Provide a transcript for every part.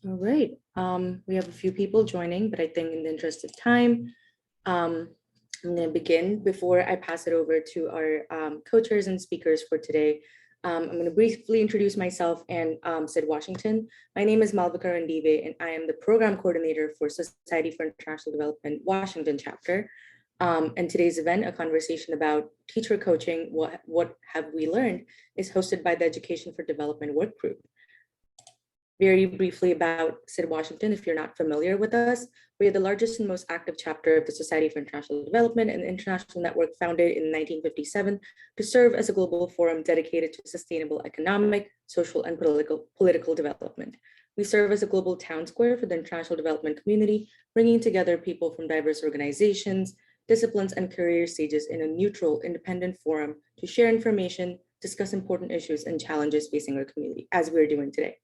All right, we have a few people joining, but I think in the interest of time, I'm going to begin. Before I pass it over to our co-chairs and speakers for today, I'm going to briefly introduce myself and SID Washington. My name is Malvika Shivasta, and I am the program coordinator for Society for International Development Washington chapter. And today's event, a conversation about teacher coaching, what have we learned, is hosted by the Education for Development Workgroup. Very briefly about SID Washington, if you're not familiar with us, we are the largest and most active chapter of the Society for International Development, an international network founded in 1957 to serve as a global forum dedicated to sustainable economic, social, and political development. We serve as a global town square for the international development community, bringing together people from diverse organizations, disciplines, and career stages in a neutral, independent forum to share information, discuss important issues and challenges facing our community, as we're doing today.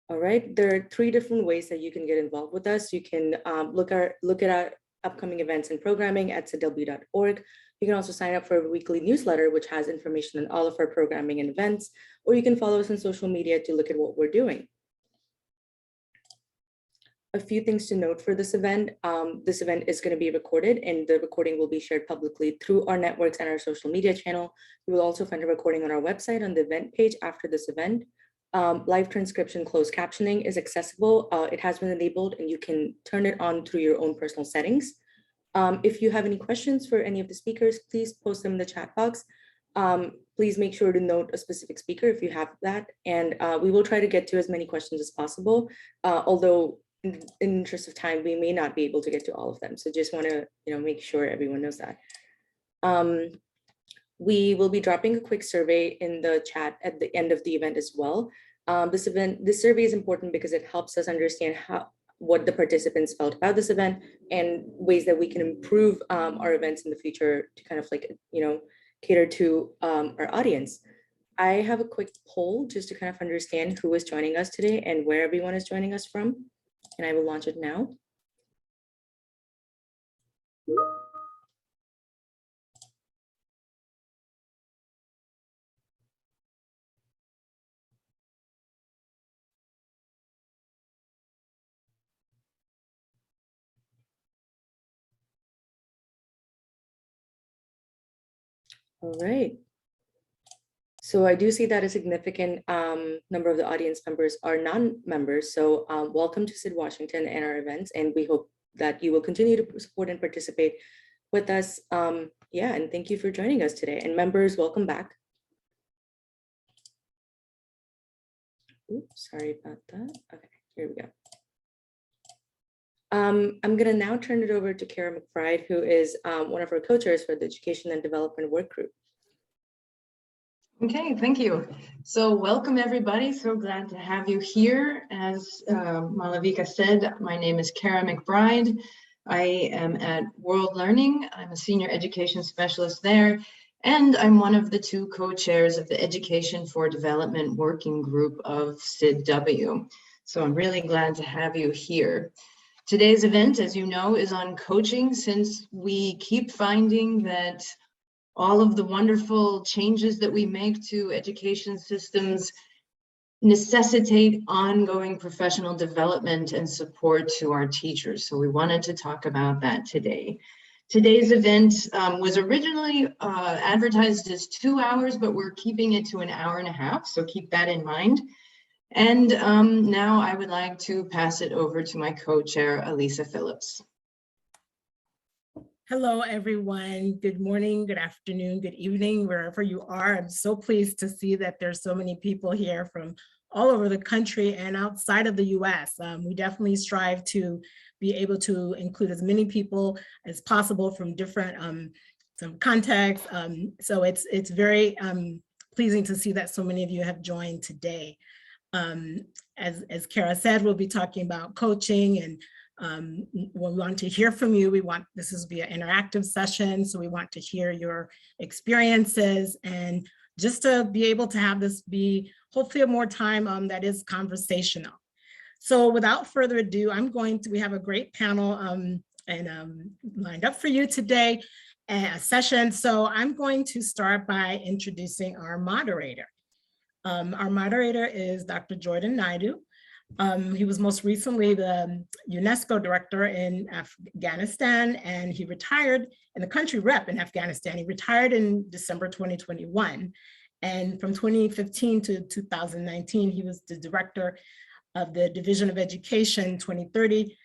All right, there are 3 different ways that you can get involved with us. You can look at our upcoming events and programming at sidw.org. You can also sign up for a weekly newsletter, which has information on all of our programming and events, or you can follow us on social media to look at what we're doing. A few things to note for this event. This event is going to be recorded, and the recording will be shared publicly through our networks and our social media channel. You will also find a recording on our website on the event page after this event. Live transcription closed captioning is accessible. It has been enabled and you can turn it on through your own personal settings. If you have any questions for any of the speakers, please post them in the chat box. Please make sure to note a specific speaker if you have that. And we will try to get to as many questions as possible, although in the interest of time, we may not be able to get to all of them. So just want to make sure everyone knows that. We will be dropping a quick survey in the chat at the end of the event as well. This survey is important because it helps us understand what the participants felt about this event and ways that we can improve our events in the future to kind of cater to our audience. I have a quick poll just to kind of understand who is joining us today and where everyone is joining us from. And I will launch it now. All right. So I do see that a significant number of the audience members are non-members. So welcome to SID Washington and our events. And we hope that you will continue to support and participate with us. Yeah, and thank you for joining us today. And members, welcome back. Oops, sorry about that. Okay, here we go. I'm going to now turn it over to Kara McBride, who is one of our co-chairs for the Education and Development Workgroup. Okay, thank you. So welcome everybody. So glad to have you here. As Malvika said, my name is Kara McBride. I am at World Learning. I'm a senior education specialist there, and I'm one of the 2 co-chairs of the Education for Development Working Group of SID-W. So I'm really glad to have you here. Today's event, as you know, is on coaching, since we keep finding that all of the wonderful changes that we make to education systems necessitate ongoing professional development and support to our teachers. So we wanted to talk about that today. Today's event was originally advertised as 2 hours, but we're keeping it to 1.5 hours. So keep that in mind. And now I would like to pass it over to my co-chair, Elisa Phillips. Hello, everyone. Good morning, good afternoon, good evening, wherever you are. I'm so pleased to see that there's so many people here from all over the country and outside of the US. We definitely strive to be able to include as many people as possible from different some contexts. So it's very pleasing to see that so many of you have joined today. As Kara said, we'll be talking about coaching, and we want to hear from you. This is be an interactive session, so we want to hear your experiences and just to be able to have this be hopefully a more time that is conversational. So without further ado, we have a great panel lined up for you today, a session. So I'm going to start by introducing our moderator. Our moderator is Dr. Jordan Naidu. He was most recently the UNESCO director in Afghanistan, and he retired in the country rep in Afghanistan. He retired in December 2021. And from 2015 to 2019, he was the director of the Division of Education 2030,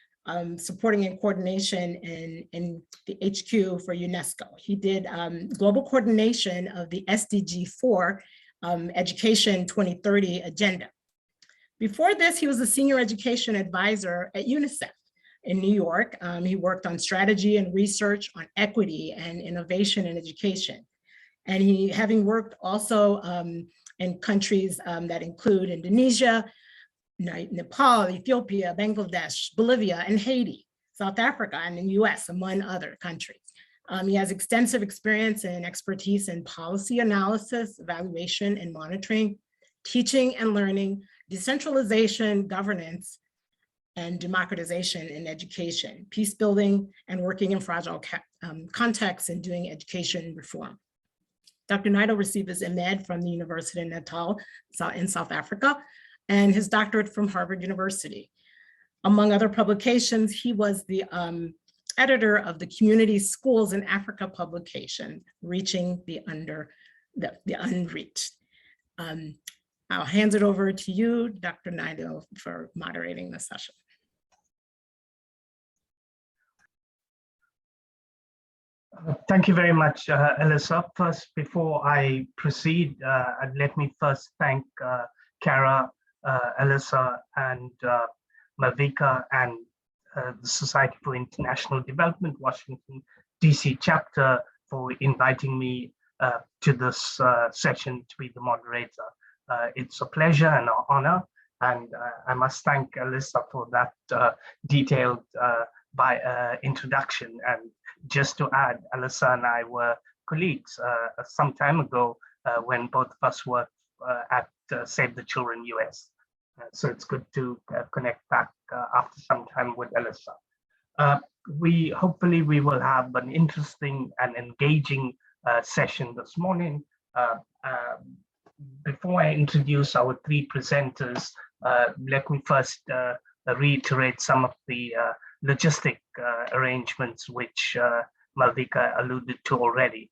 supporting and coordination in the HQ for UNESCO. He did global coordination of the SDG 4 Education 2030 agenda. Before this, he was a senior education advisor at UNICEF in New York. He worked on strategy and research on equity and innovation in education. And he, having worked also in countries that include Indonesia, Nepal, Ethiopia, Bangladesh, Bolivia, and Haiti, South Africa, and the US, among other countries. He has extensive experience and expertise in policy analysis, evaluation and monitoring, teaching and learning, decentralization, governance, and democratization in education, peace building, and working in fragile contexts and doing education reform. Dr. Naidu received his MEd from the University of Natal in South Africa, and his doctorate from Harvard University. Among other publications, he was the editor of the Community Schools in Africa publication, Reaching the Unreached. I'll hand it over to you, Dr. Naidu, for moderating the session. Thank you very much, Alyssa. First, before I proceed, let me first thank Kara, Alyssa, and Malvika, and the Society for International Development, Washington, DC chapter, for inviting me to this session to be the moderator. It's a pleasure and an honor, and I must thank Alyssa for that detailed introduction. And just to add, Alyssa and I were colleagues some time ago when both of us worked at Save the Children US. So it's good to connect back after some time with Alyssa. Hopefully we will have an interesting and engaging session this morning. Before I introduce our three presenters, let me first reiterate some of the logistic arrangements which Malvika alluded to already.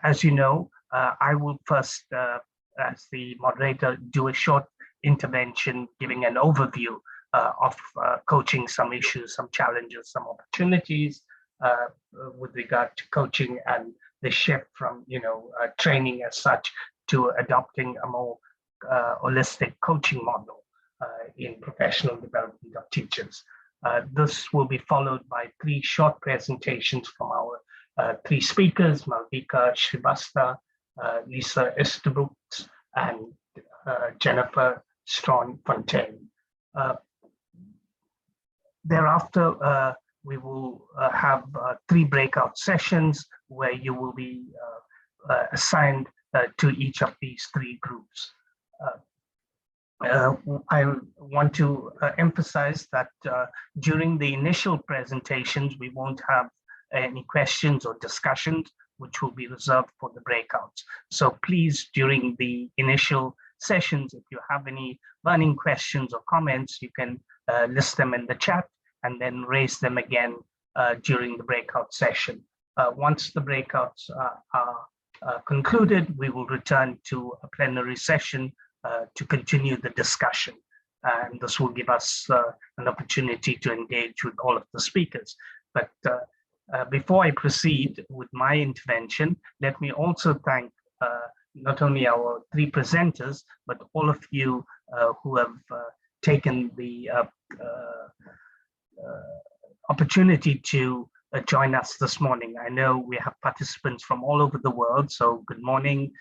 As you know, I will first, as the moderator, do a short intervention giving an overview of coaching, some issues, some challenges, some opportunities with regard to coaching and the shift from training as such to adopting a more holistic coaching model in professional development of teachers. This will be followed by three short presentations from our three speakers, Malvika Shivasta, Lisa Estebrooks, and Jennifer Strawn-Fontaine. Thereafter, we will have three breakout sessions where you will be assigned to each of these three groups. I want to emphasize that during the initial presentations, we won't have any questions or discussions, which will be reserved for the breakouts. So please, during the initial sessions, if you have any burning questions or comments, you can list them in the chat and then raise them again during the breakout session. Once the breakouts are concluded, we will return to a plenary session to continue the discussion. And this will give us an opportunity to engage with all of the speakers. But before I proceed with my intervention, let me also thank not only our three presenters, but all of you who have taken the opportunity to join us this morning. I know we have participants from all over the world, so good morning,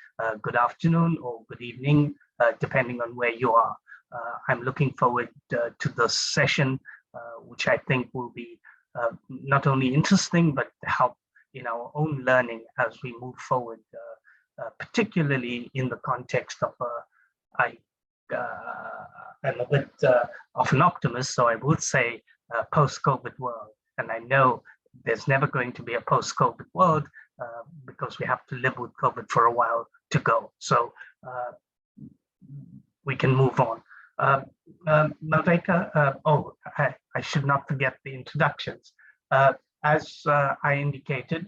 good afternoon, or good evening, depending on where you are. I'm looking forward to this session, which I think will be not only interesting, but help in our own learning as we move forward, particularly in the context of, I'm a bit of an optimist, so I would say post-COVID world. And I know there's never going to be a post-COVID world because we have to live with COVID for a while to go. So we can move on. Malvika, I should not forget the introductions. As I indicated,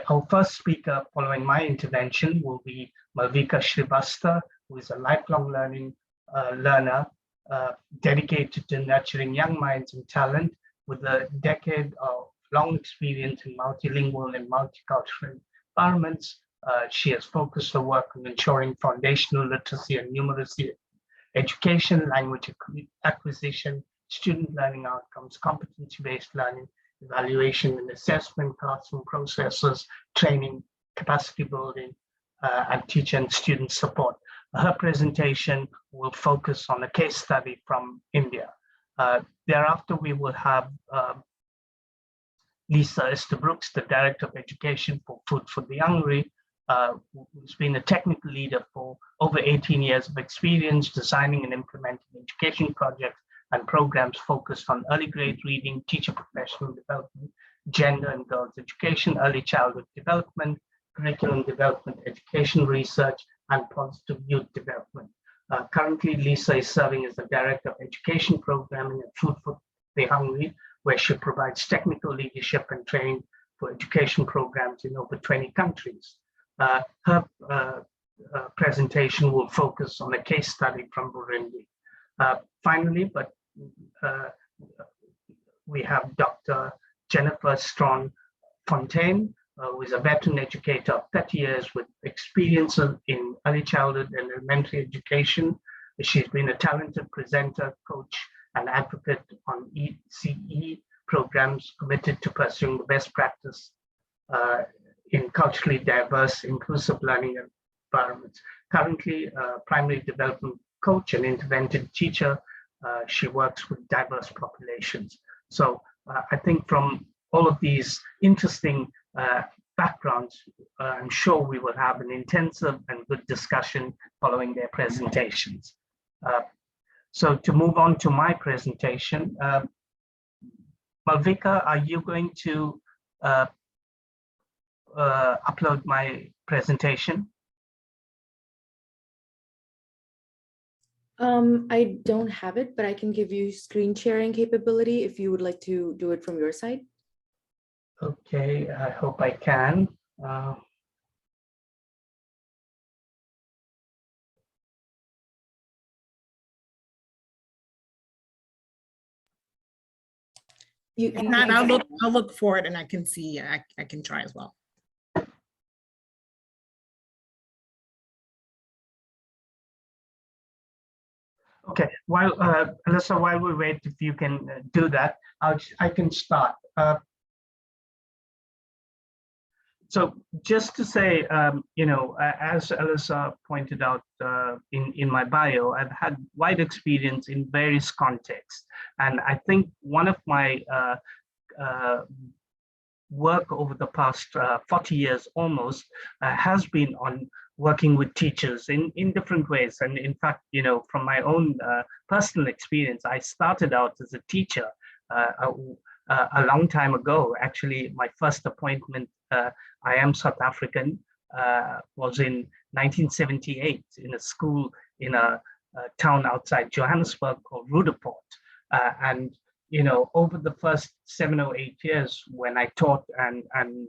our first speaker following my intervention will be Malvika Shivasta, who is a lifelong learner dedicated to nurturing young minds and talent with a decade of long experience in multilingual and multicultural environments. She has focused her work on ensuring foundational literacy and numeracy education, language acquisition, student learning outcomes, competency-based learning, evaluation and assessment, classroom processes, training, capacity building, and teacher and student support. Her presentation will focus on a case study from India. Thereafter, we will have Lisa Estabrooks, the Director of Education for Food for the Hungry, who's been a technical leader for over 18 years of experience designing and implementing education projects and programs focused on early grade reading, teacher professional development, gender and girls education, early childhood development, curriculum development, education research, and positive youth development. Currently, Lisa is serving as the Director of Education Programming at Food for the Hungry, where she provides technical leadership and training for education programs in over 20 countries. Her presentation will focus on a case study from Burundi. Finally, we have Dr. Jennifer Strawn Fontaine, who is a veteran educator of 30 years with experience in early childhood and elementary education. She's been a talented presenter, coach, and advocate on ECE programs committed to pursuing the best practice in culturally diverse, inclusive learning environments. Currently, a primary development coach and intervention teacher, she works with diverse populations. So I think from all of these interesting backgrounds, I'm sure we will have an intensive and good discussion following their presentations. So to move on to my presentation, Malvika, are you going to upload my presentation? I don't have it, but I can give you screen sharing capability if you would like to do it from your side. Okay, I hope I can. If not, I'll look for it and I can see, I can try as well. Okay, while Alyssa, while we wait, if you can do that, I can start. So just to say, you know, as Alyssa pointed out in my bio, I've had wide experience in various contexts. And I think one of my work over the past 40 years almost has been on working with teachers in different ways. And in fact, you know, from my own personal experience, I started out as a teacher a long time ago. Actually, my first appointment, I am South African, was in 1978 in a school in a town outside Johannesburg called Rudaport. And you know, over the first 7 or 8 years when I taught and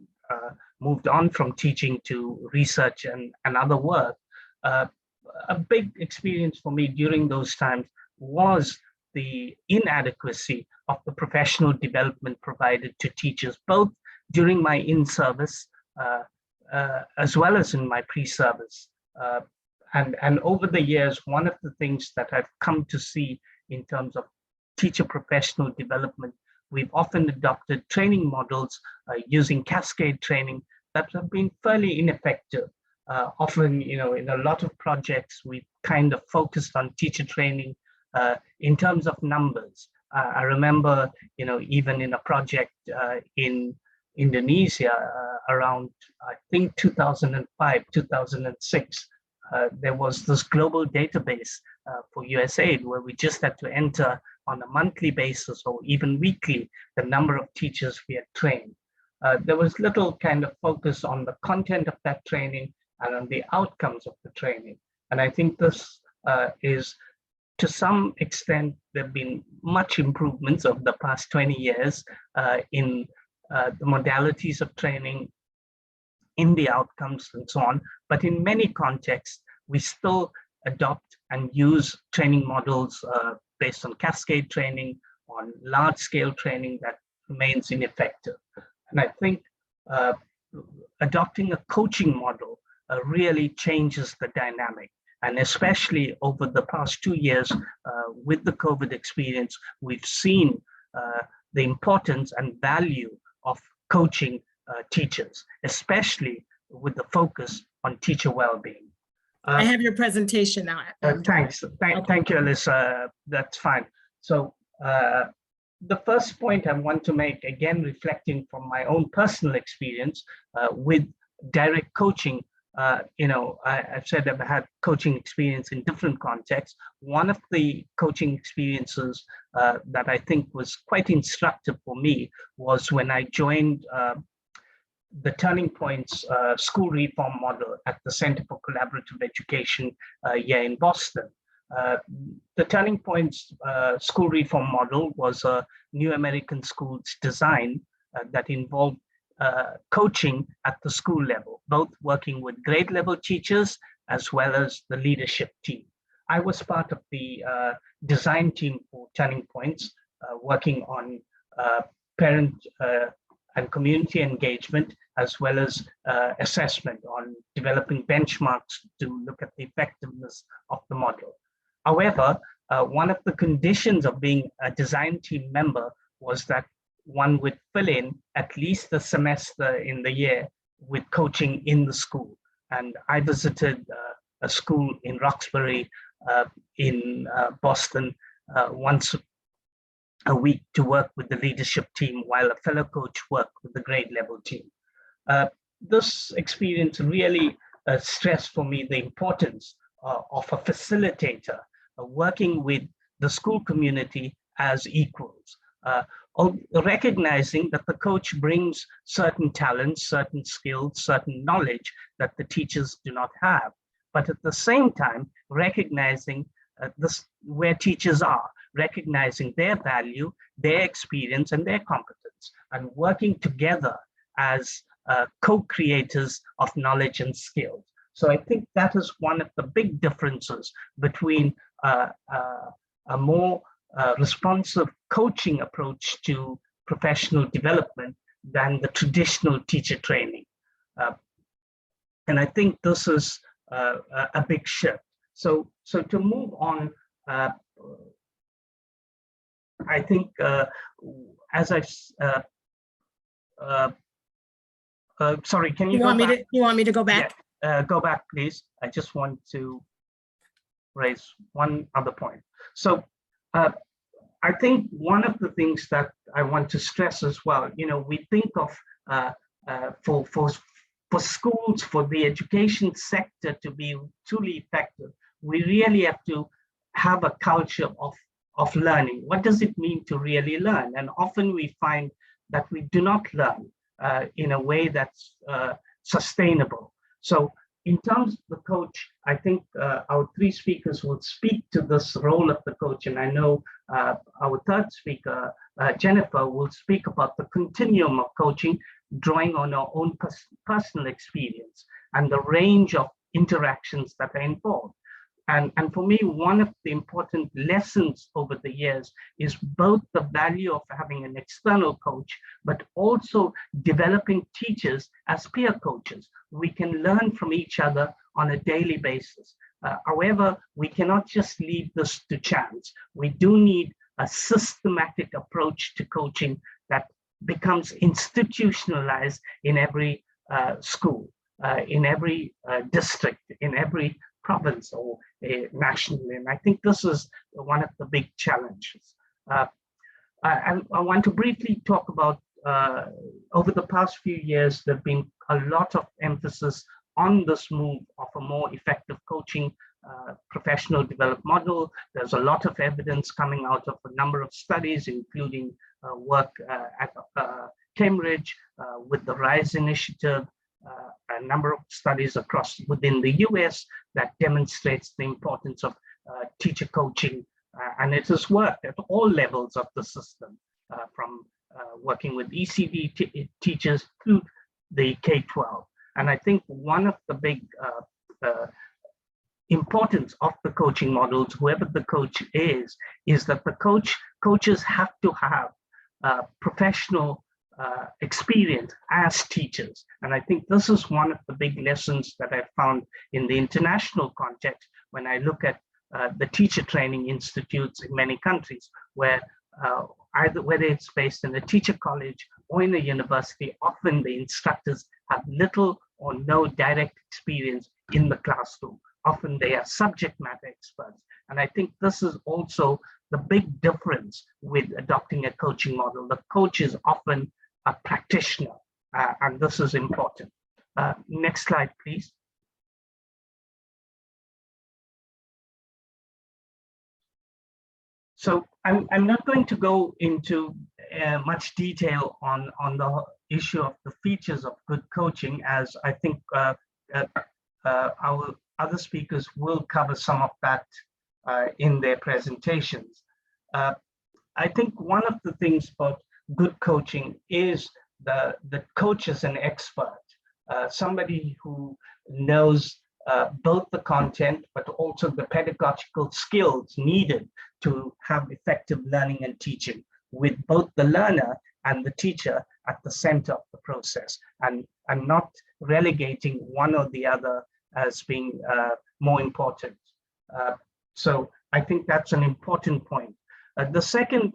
moved on from teaching to research and other work, a big experience for me during those times was the inadequacy of the professional development provided to teachers, both during my in-service as well as in my pre-service. And over the years, one of the things that I've come to see in terms of teacher professional development, we've often adopted training models using cascade training that have been fairly ineffective. Often, you know, in a lot of projects, we've kind of focused on teacher training in terms of numbers. I remember, you know, even in a project in Indonesia around, I think 2005, 2006, there was this global database for USAID where we just had to enter on a monthly basis or even weekly the number of teachers we had trained. There was little kind of focus on the content of that training and on the outcomes of the training. And I think this is to some extent, there have been much improvements over the past 20 years in the modalities of training, in the outcomes and so on. But in many contexts, we still adopt and use training models based on cascade training, on large scale training that remains ineffective. And I think adopting a coaching model really changes the dynamic. And especially over the past 2 years with the COVID experience, we've seen the importance and value of coaching teachers, especially with the focus on teacher well-being. I have your presentation now. Thanks. Thank you, Alyssa. That's fine. So the first point I want to make, again, reflecting from my own personal experience with direct coaching, I've said I've had coaching experience in different contexts. One of the coaching experiences that I think was quite instructive for me was when I joined the Turning Points school reform model at the Center for Collaborative Education here in Boston. The Turning Points school reform model was a new American schools design that involved coaching at the school level, both working with grade level teachers as well as the leadership team. I was part of the design team for Turning Points, working on parent and community engagement, as well as assessment on developing benchmarks to look at the effectiveness of the model. However, one of the conditions of being a design team member was that one would fill in at least a semester in the year with coaching in the school. And I visited a school in Roxbury in Boston once a week to work with the leadership team, while a fellow coach worked with the grade level team. This experience really stressed for me the importance of a facilitator working with the school community as equals, recognizing that the coach brings certain talents, certain skills, certain knowledge that the teachers do not have, but at the same time recognizing this where teachers are, recognizing their value, their experience, and their competence, and working together as co-creators of knowledge and skills. So I think that is one of the big differences between a more responsive coaching approach to professional development than the traditional teacher training. And I think this is a big shift. So to move on, I think as I sorry, can you go back? You want me to go back? Yeah, go back, please. I just want to raise one other point. So I think one of the things that I want to stress as well, we think of for schools, for the education sector to be truly effective, we really have to have a culture of learning. What does it mean to really learn? And often we find that we do not learn in a way that's sustainable. So in terms of the coach, I think our three speakers will speak to this role of the coach. And I know our third speaker, Jennifer, will speak about the continuum of coaching, drawing on our own personal experience and the range of interactions that are involved. And for me, one of the important lessons over the years is both the value of having an external coach, but also developing teachers as peer coaches. We can learn from each other on a daily basis. However, we cannot just leave this to chance. We do need a systematic approach to coaching that becomes institutionalized in every school, in every district, in every province or nationally. And I think this is one of the big challenges. I want to briefly talk about, over the past few years, there's been a lot of emphasis on this move of a more effective coaching professional development model. There's a lot of evidence coming out of a number of studies, including work at Cambridge with the RISE initiative, a number of studies within the US that demonstrates the importance of teacher coaching, and it has worked at all levels of the system, from working with ECD teachers through the K-12. And I think one of the big importance of the coaching models, whoever the coach is that the coaches have to have professional experience as teachers. And I think this is one of the big lessons that I found in the international context when I look at the teacher training institutes in many countries, where whether it's based in a teacher college or in a university, often the instructors have little or no direct experience in the classroom. Often they are subject matter experts. And I think this is also the big difference with adopting a coaching model. The coach is often a practitioner, and this is important. Next slide, please. So I'm not going to go into much detail on the issue of the features of good coaching, as I think our other speakers will cover some of that in their presentations. I think one of the things about good coaching is the coach is an expert, somebody who knows both the content, but also the pedagogical skills needed to have effective learning and teaching, with both the learner and the teacher at the center of the process, and not relegating one or the other as being more important. So I think that's an important point. The second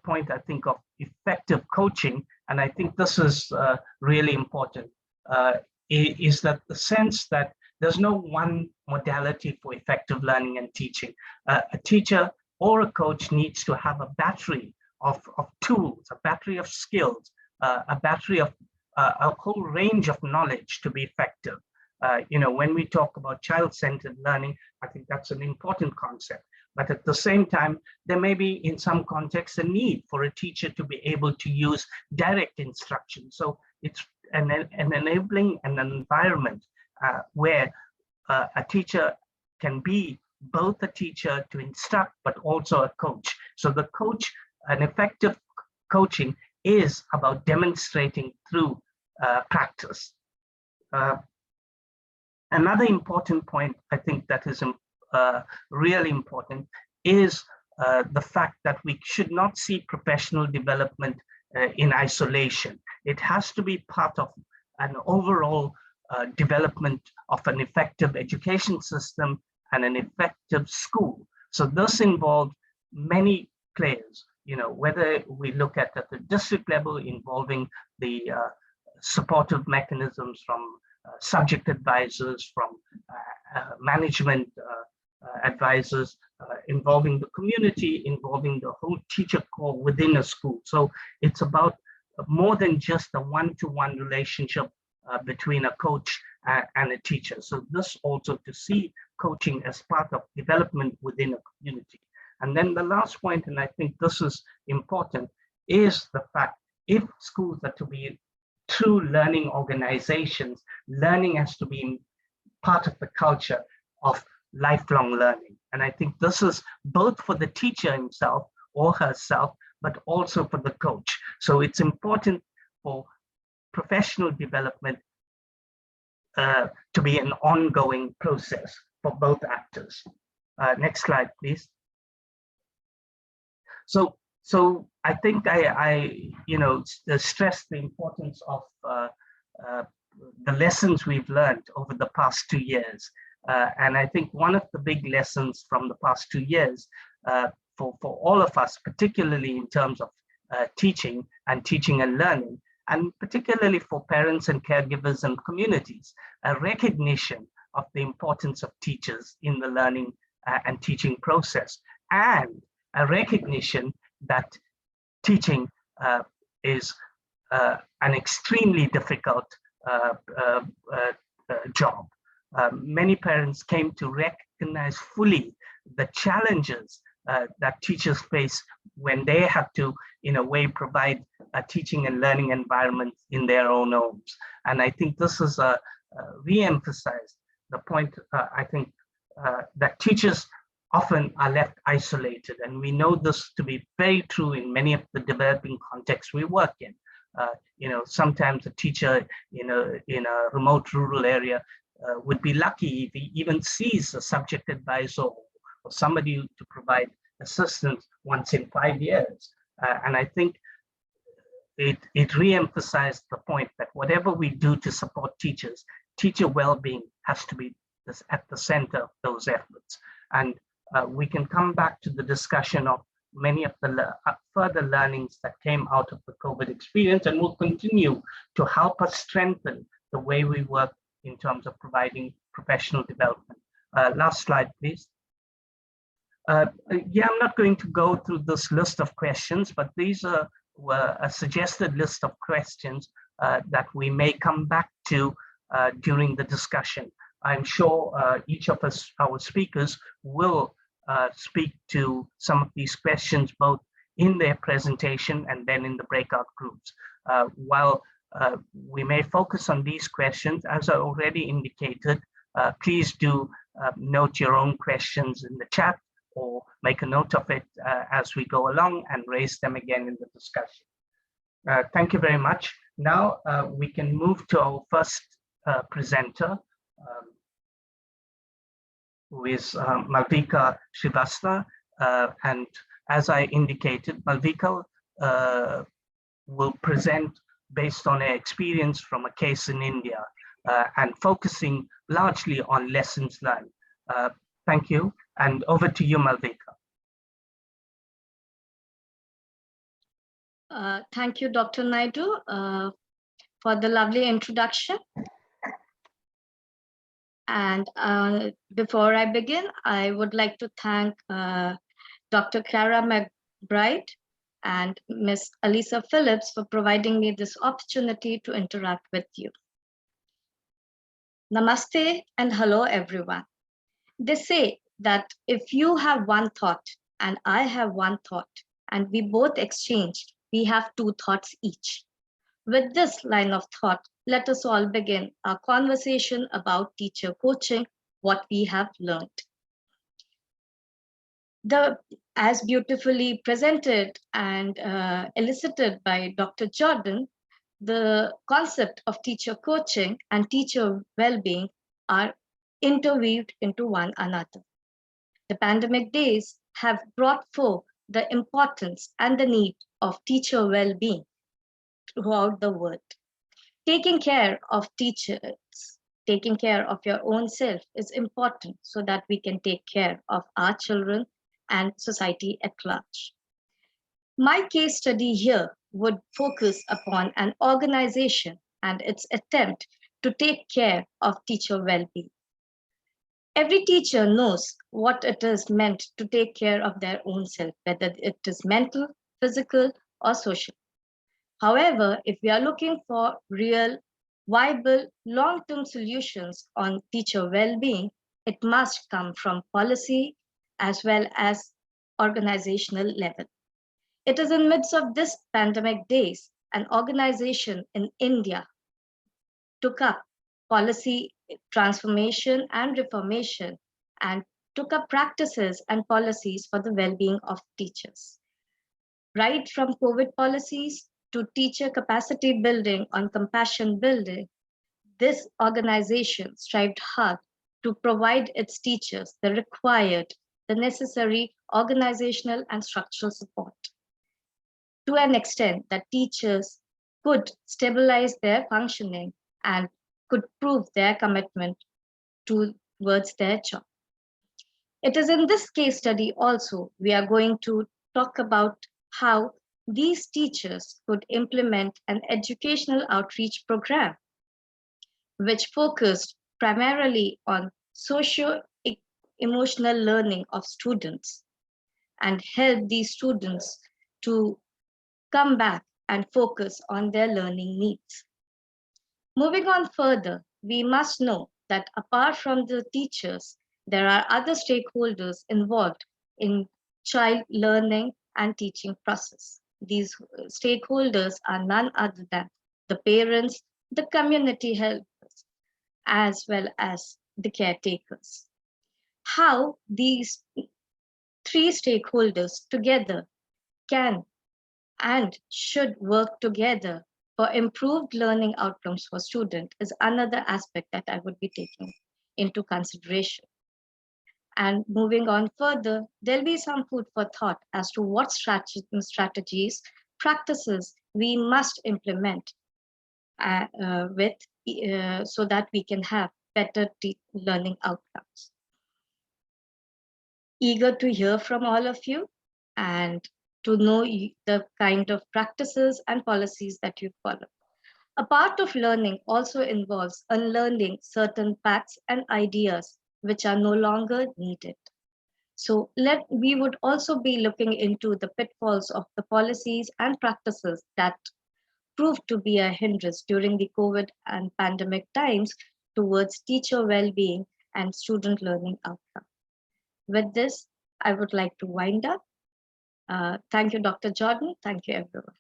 point, I think, of effective coaching, and I think this is really important, is that the sense that there's no one modality for effective learning and teaching. A teacher or a coach needs to have a battery of tools, a battery of skills, a battery of a whole range of knowledge to be effective. When we talk about child-centered learning, I think that's an important concept. But at the same time, there may be, in some contexts, a need for a teacher to be able to use direct instruction. So it's an enabling an environment where a teacher can be both a teacher to instruct, but also a coach. So the coach, an effective coaching is about demonstrating through practice. Another important point, I think, that is really important is the fact that we should not see professional development in isolation. It has to be part of an overall development of an effective education system and an effective school. So this involves many players, whether we look at the district level, involving the supportive mechanisms from subject advisors, from management advisors, involving the community, involving the whole teacher core within a school. So it's about more than just a one-to-one relationship between a coach and a teacher. So this also to see coaching as part of development within a community. And then the last point, and I think this is important, is the fact if schools are to be true learning organizations, learning has to be part of the culture of lifelong learning. And I think this is both for the teacher himself or herself, but also for the coach. So it's important for professional development to be an ongoing process for both actors. Next slide, please. So I think I stress the importance of the lessons we've learned over the past 2 years. And I think one of the big lessons from the past 2 years for all of us, particularly in terms of teaching and learning, and particularly for parents and caregivers and communities, a recognition of the importance of teachers in the learning and teaching process, and a recognition that teaching is an extremely difficult job. Many parents came to recognize fully the challenges that teachers face when they have to, in a way, provide a teaching and learning environment in their own homes. And I think this is re-emphasized the point, I think, that teachers often are left isolated. And we know this to be very true in many of the developing contexts we work in. Sometimes a teacher in a remote rural area would be lucky if he even sees a subject advisor or somebody to provide assistance once in 5 years. And I think it re-emphasized the point that whatever we do to support teachers, teacher well-being has to be at the center of those efforts. And we can come back to the discussion of many of the further learnings that came out of the COVID experience and will continue to help us strengthen the way we work in terms of providing professional development. Last slide, please. Yeah, I'm not going to go through this list of questions, but these were a suggested list of questions that we may come back to during the discussion. I'm sure each of us, our speakers, will speak to some of these questions both in their presentation and then in the breakout groups. While we may focus on these questions, as I already indicated, please do note your own questions in the chat or make a note of it as we go along and raise them again in the discussion. Thank you very much. Now we can move to our first presenter, who is Malvika Shivasta. And as I indicated, Malvika will present based on her experience from a case in India and focusing largely on lessons learned. Thank you, and over to you, Malvika. Thank you, Dr. Naidu, for the lovely introduction. And before I begin, I would like to thank Dr. Cara McBride and Ms. Alisa Phillips for providing me this opportunity to interact with you. Namaste and hello, everyone. They say that if you have one thought and I have one thought and we both exchange, we have two thoughts each. With this line of thought, let us all begin our conversation about teacher coaching, what we have learned. As beautifully presented and elicited by Dr. Jordan, the concept of teacher coaching and teacher well-being are interweaved into one another. The pandemic days have brought forth the importance and the need of teacher well-being throughout the world. Taking care of teachers, taking care of your own self is important so that we can take care of our children and society at large. My case study here would focus upon an organization and its attempt to take care of teacher well-being. Every teacher knows what it is meant to take care of their own self, whether it is mental, physical, or social. However, if we are looking for real, viable, long-term solutions on teacher well-being, it must come from policy as well as organizational level. It is in midst of this pandemic days, an organization in India took up policy transformation and reformation and took up practices and policies for the well-being of teachers. Right from COVID policies to teacher capacity building on compassion building, this organization strived hard to provide its teachers the required, the necessary organizational and structural support. To an extent that teachers could stabilize their functioning and could prove their commitment towards their job. It is in this case study also, we are going to talk about how these teachers could implement an educational outreach program, which focused primarily on socio-emotional learning of students and help these students to come back and focus on their learning needs. Moving on further, we must know that apart from the teachers, there are other stakeholders involved in child learning and teaching process. These stakeholders are none other than the parents, the community helpers, as well as the caretakers. how these three stakeholders together can and should work together for improved learning outcomes for students is another aspect that I would be taking into consideration. And moving on further, there'll be some food for thought as to what strategies, practices we must implement so that we can have better learning outcomes. Eager to hear from all of you and to know the kind of practices and policies that you follow. A part of learning also involves unlearning certain facts and ideas which are no longer needed. So we would also be looking into the pitfalls of the policies and practices that proved to be a hindrance during the COVID and pandemic times towards teacher well-being and student learning outcome. With this, I would like to wind up. Thank you, Dr. Jordan. Thank you, everyone.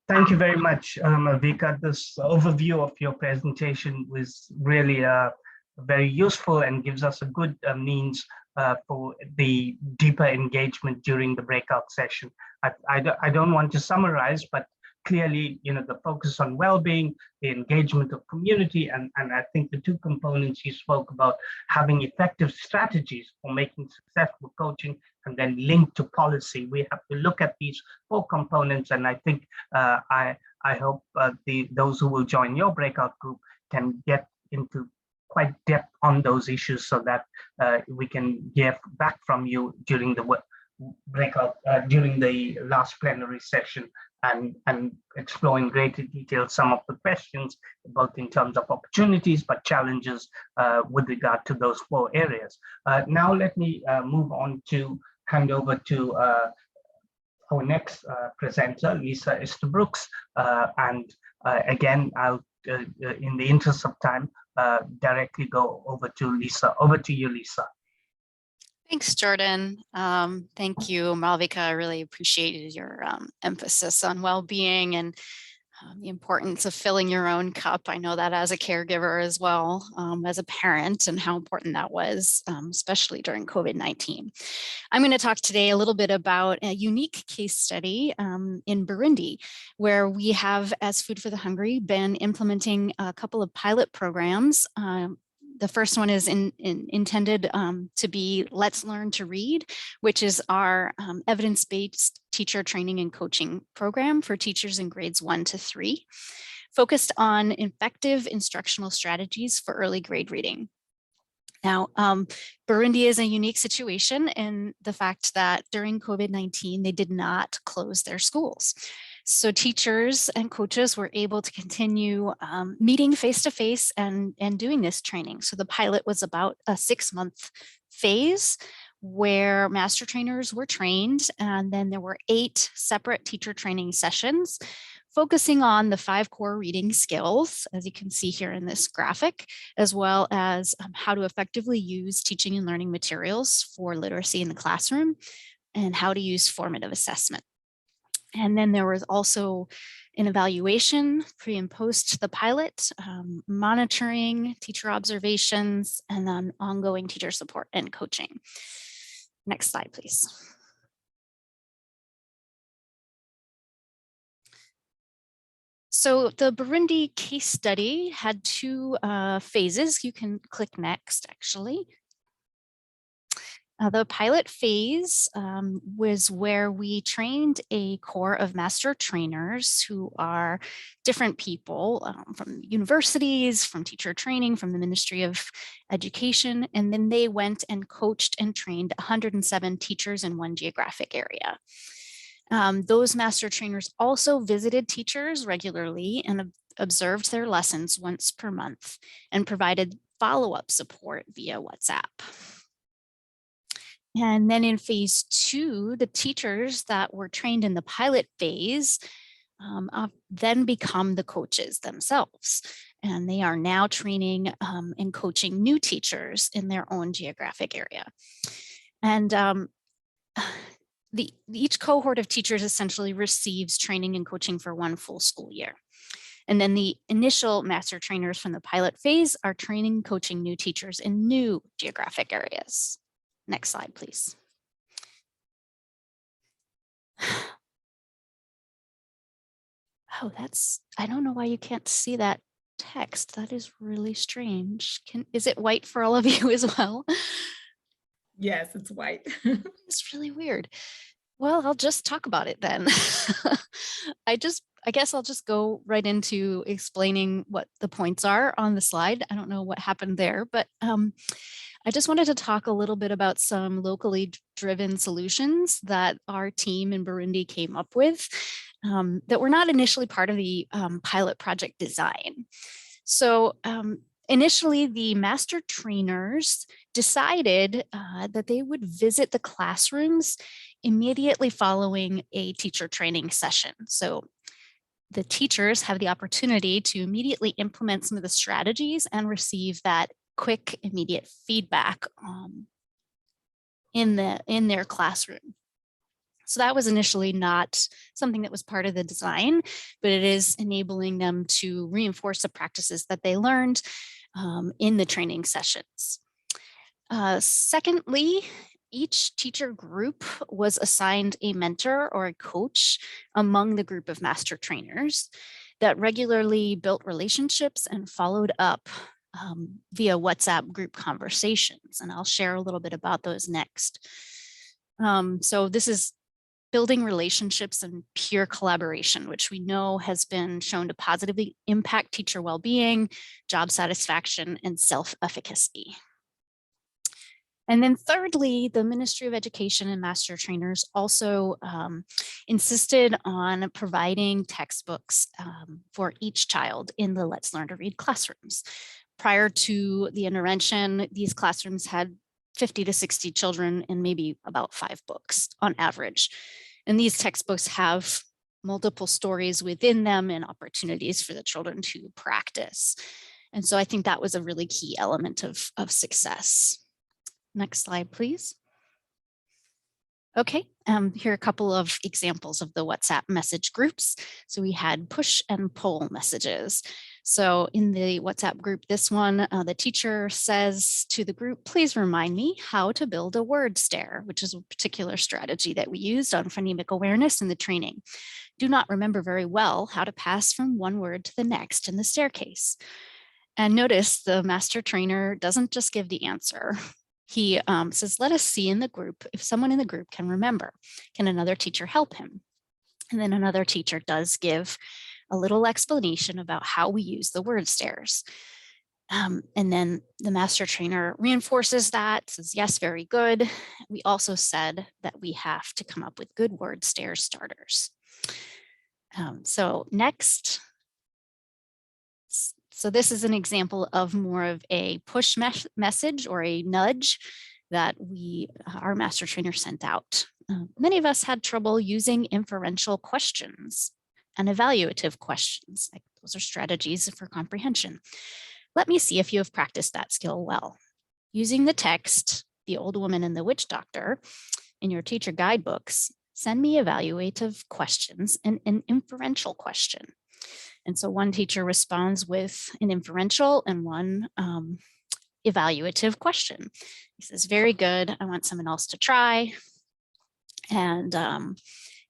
Thank you very much, Malvika. This overview of your presentation was really very useful and gives us a good means for the deeper engagement during the breakout session. I don't want to summarize, but clearly, the focus on well-being, the engagement of community, and I think the two components you spoke about, having effective strategies for making successful coaching and then linked to policy. We have to look at these 4 components, and I think I hope those who will join your breakout group can get into quite depth on those issues so that we can hear back from you during the breakout, during the last plenary session, and explore in greater detail some of the questions, both in terms of opportunities, but challenges with regard to those 4 areas. Now let me move on to hand over to our next presenter, Lisa Easterbrooks. And again, I'll, in the interest of time, directly go over to Lisa. Over to you, Lisa. Thanks, Jordan. Thank you, Malvika. I really appreciated your emphasis on well-being and the importance of filling your own cup. I know that as a caregiver as well, as a parent, and how important that was, especially during COVID-19. I'm going to talk today a little bit about a unique case study in Burundi, where we have, as Food for the Hungry, been implementing a couple of pilot programs. The first one is intended to be Let's Learn to Read, which is our evidence-based teacher training and coaching program for teachers in grades 1 to 3, focused on effective instructional strategies for early grade reading. Now, Burundi is a unique situation in the fact that during COVID-19, they did not close their schools. So teachers and coaches were able to continue meeting face-to-face and doing this training. So the pilot was about a 6-month phase where master trainers were trained, and then there were 8 separate teacher training sessions focusing on the 5 core reading skills, as you can see here in this graphic, as well as how to effectively use teaching and learning materials for literacy in the classroom and how to use formative assessment. And then there was also an evaluation pre and post the pilot, monitoring, teacher observations, and then ongoing teacher support and coaching. Next slide, please. So the Burundi case study had 2 phases. You can click next, actually. The pilot phase was where we trained a core of master trainers who are different people from universities, from teacher training, from the Ministry of Education, and then they went and coached and trained 107 teachers in one geographic area. Those master trainers also visited teachers regularly and observed their lessons once per month and provided follow-up support via WhatsApp. And then in phase 2, the teachers that were trained in the pilot phase then become the coaches themselves. And they are now training and coaching new teachers in their own geographic area. And each cohort of teachers essentially receives training and coaching for 1 full school year. And then the initial master trainers from the pilot phase are training, coaching new teachers in new geographic areas. Next slide, please. Oh, I don't know why you can't see that text. That is really strange. Is it white for all of you as well? Yes, it's white. It's really weird. Well, I'll just talk about it then. I guess I'll just go right into explaining what the points are on the slide. I don't know what happened there, but I just wanted to talk a little bit about some locally driven solutions that our team in Burundi came up with that were not initially part of the pilot project design. So initially, the master trainers decided that they would visit the classrooms immediately following a teacher training session. So the teachers have the opportunity to immediately implement some of the strategies and receive that quick, immediate feedback in their classroom. So that was initially not something that was part of the design, but it is enabling them to reinforce the practices that they learned in the training sessions. Secondly, each teacher group was assigned a mentor or a coach among the group of master trainers that regularly built relationships and followed up via WhatsApp group conversations. And I'll share a little bit about those next. So this is building relationships and peer collaboration, which we know has been shown to positively impact teacher well-being, job satisfaction, and self-efficacy. And then thirdly, the Ministry of Education and master trainers also insisted on providing textbooks for each child in the Let's Learn to Read classrooms. Prior to the intervention, these classrooms had 50 to 60 children and maybe about 5 books on average. And these textbooks have multiple stories within them and opportunities for the children to practice. And so I think that was a really key element of success. Next slide, please. Okay, here are a couple of examples of the WhatsApp message groups. So we had push and pull messages. So in the WhatsApp group, this one, the teacher says to the group, please remind me how to build a word stair, which is a particular strategy that we used on phonemic awareness in the training. Do not remember very well how to pass from one word to the next in the staircase. And notice the master trainer doesn't just give the answer. He says, let us see in the group if someone in the group can remember. Can another teacher help him? And then another teacher does give a little explanation about how we use the word stairs. And then the master trainer reinforces that, says, yes, very good. We also said that we have to come up with good word stair starters. So next. So this is an example of more of a push message or a nudge that our master trainer sent out. Many of us had trouble using inferential questions and evaluative questions. Like those are strategies for comprehension. Let me see if you have practiced that skill well. Using the text, The Old Woman and the Witch Doctor, in your teacher guidebooks, send me evaluative questions and an inferential question. And so one teacher responds with an inferential and one evaluative question. He says, very good, I want someone else to try. And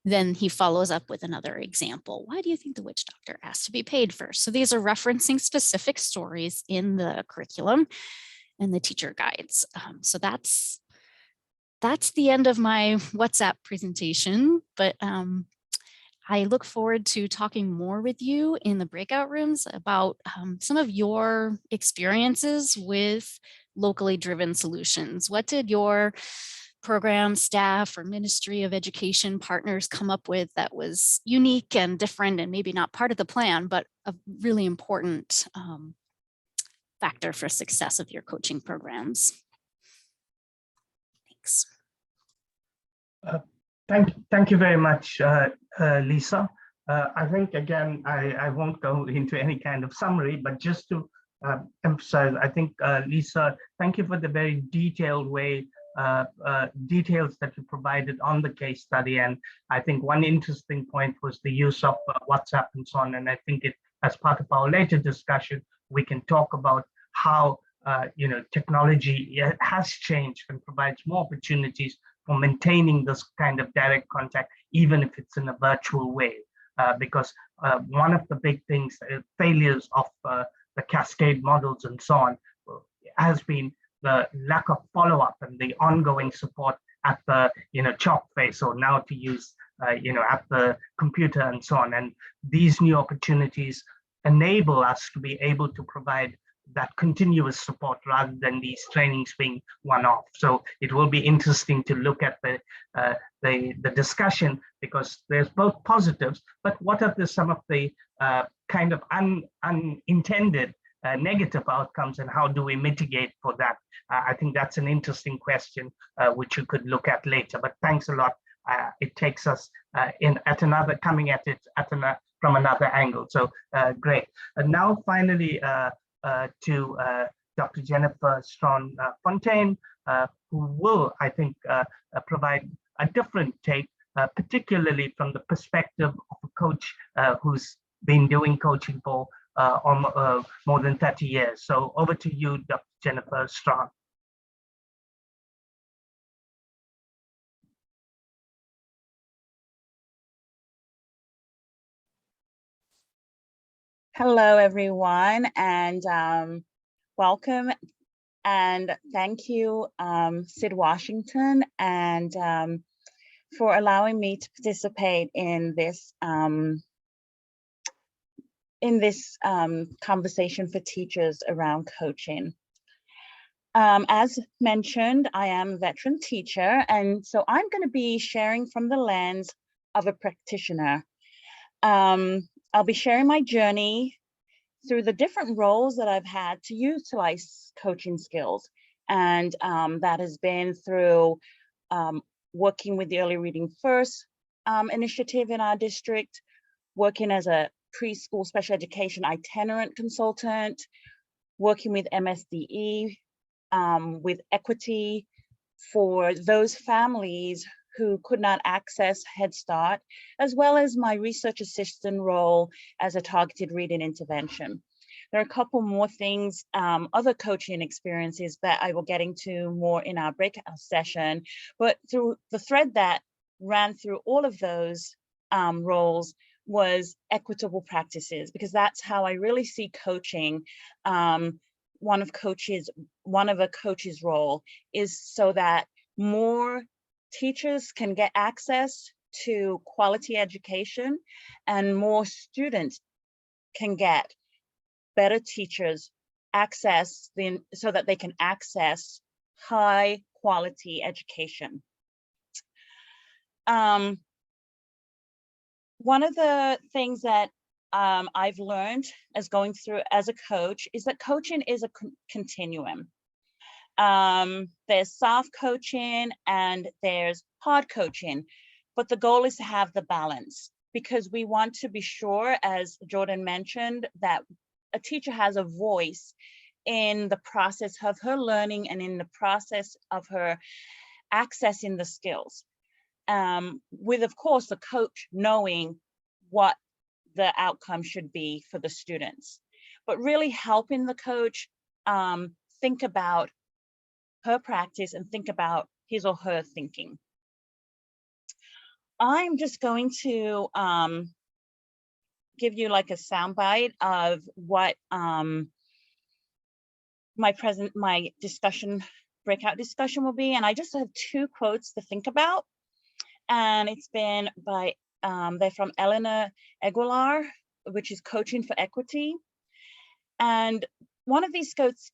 then he follows up with another example. Why do you think the witch doctor asked to be paid first? So these are referencing specific stories in the curriculum and the teacher guides. So that's the end of my WhatsApp presentation, but I look forward to talking more with you in the breakout rooms about some of your experiences with locally driven solutions. What did your program staff or Ministry of Education partners come up with that was unique and different and maybe not part of the plan, but a really important factor for success of your coaching programs? Thanks. Thank you very much, Lisa. I think, again, I won't go into any kind of summary, but just to emphasize, I think, Lisa, thank you for the very detailed way, details that you provided on the case study. And I think one interesting point was the use of WhatsApp and so on. And I think it as part of our later discussion, we can talk about how technology has changed and provides more opportunities for maintaining this kind of direct contact, even if it's in a virtual way. Because one of the big things, failures of the cascade models and so on, has been the lack of follow-up and the ongoing support at the chalk face, or now to use at the computer and so on. And these new opportunities enable us to be able to provide that continuous support rather than these trainings being one-off. So it will be interesting to look at the discussion, because there's both positives, but what are some of the kind of unintended negative outcomes, and how do we mitigate for that? I think that's an interesting question which you could look at later. But thanks a lot. It takes us coming at it from another angle. So great. And now finally to Dr. Jennifer Strawn-Fontaine, who will, I think, provide a different take, particularly from the perspective of a coach who's been doing coaching for more than 30 years. So over to you, Dr. Jennifer Strawn. Hello, everyone, and welcome, and thank you, Sid Washington, and for allowing me to participate in this conversation for teachers around coaching. As mentioned, I am a veteran teacher, and so I'm going to be sharing from the lens of a practitioner. I'll be sharing my journey through the different roles that I've had to utilize coaching skills. And that has been through working with the Early Reading First initiative in our district, working as a preschool special education itinerant consultant, working with MSDE, with equity for those families who could not access Head Start, as well as my research assistant role as a targeted reading intervention. There are a couple more things, other coaching experiences that I will get into more in our breakout session, but through the thread that ran through all of those roles was equitable practices, because that's how I really see coaching. One of a coach's role is so that more teachers can get access to quality education, and more students can get better teachers access so that they can access high quality education. One of the things that I've learned as going through as a coach is that coaching is a continuum. There's soft coaching and there's hard coaching, but the goal is to have the balance, because we want to be sure, as Jordan mentioned, that a teacher has a voice in the process of her learning and in the process of her accessing the skills, with, of course, the coach knowing what the outcome should be for the students, but really helping the coach think about her practice and think about his or her thinking. I'm just going to give you like a soundbite of what my breakout discussion will be. And I just have 2 quotes to think about. And it's been by, they're from Eleanor Aguilar, which is Coaching for Equity. And one of these quotes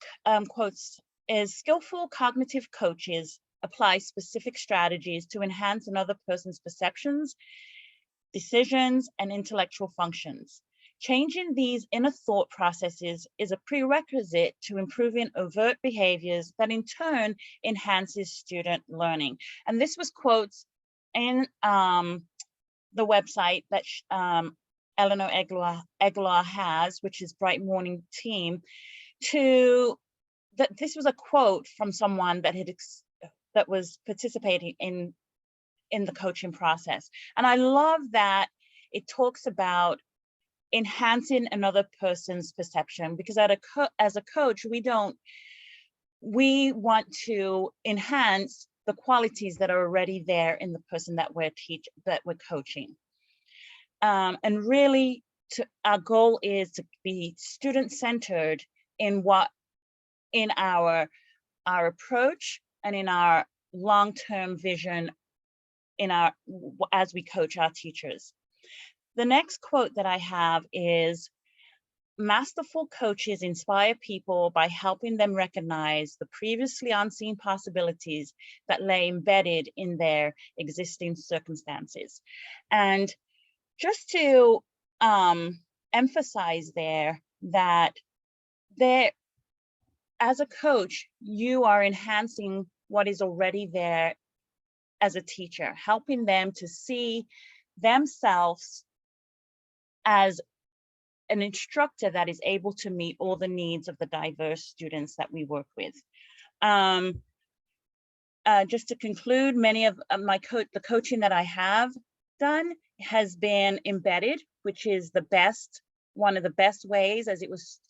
is, skillful cognitive coaches apply specific strategies to enhance another person's perceptions, decisions, and intellectual functions. Changing these inner thought processes is a prerequisite to improving overt behaviors that in turn enhances student learning. And this was quotes in the website that Eleanor Aguilar has, which is Bright Morning Team, that this was a quote from someone that was participating in the coaching process. And I love that it talks about enhancing another person's perception, because as a coach, we want to enhance the qualities that are already there in the person that we're coaching. And really, our goal is to be student-centered in our approach and in our long-term vision as we coach our teachers. The next quote that I have is, "Masterful coaches inspire people by helping them recognize the previously unseen possibilities that lay embedded in their existing circumstances." And just to emphasize there that as a coach, you are enhancing what is already there as a teacher, helping them to see themselves as an instructor that is able to meet all the needs of the diverse students that we work with. Just to conclude, many of the coaching that I have done has been embedded, which is one of the best ways, as it was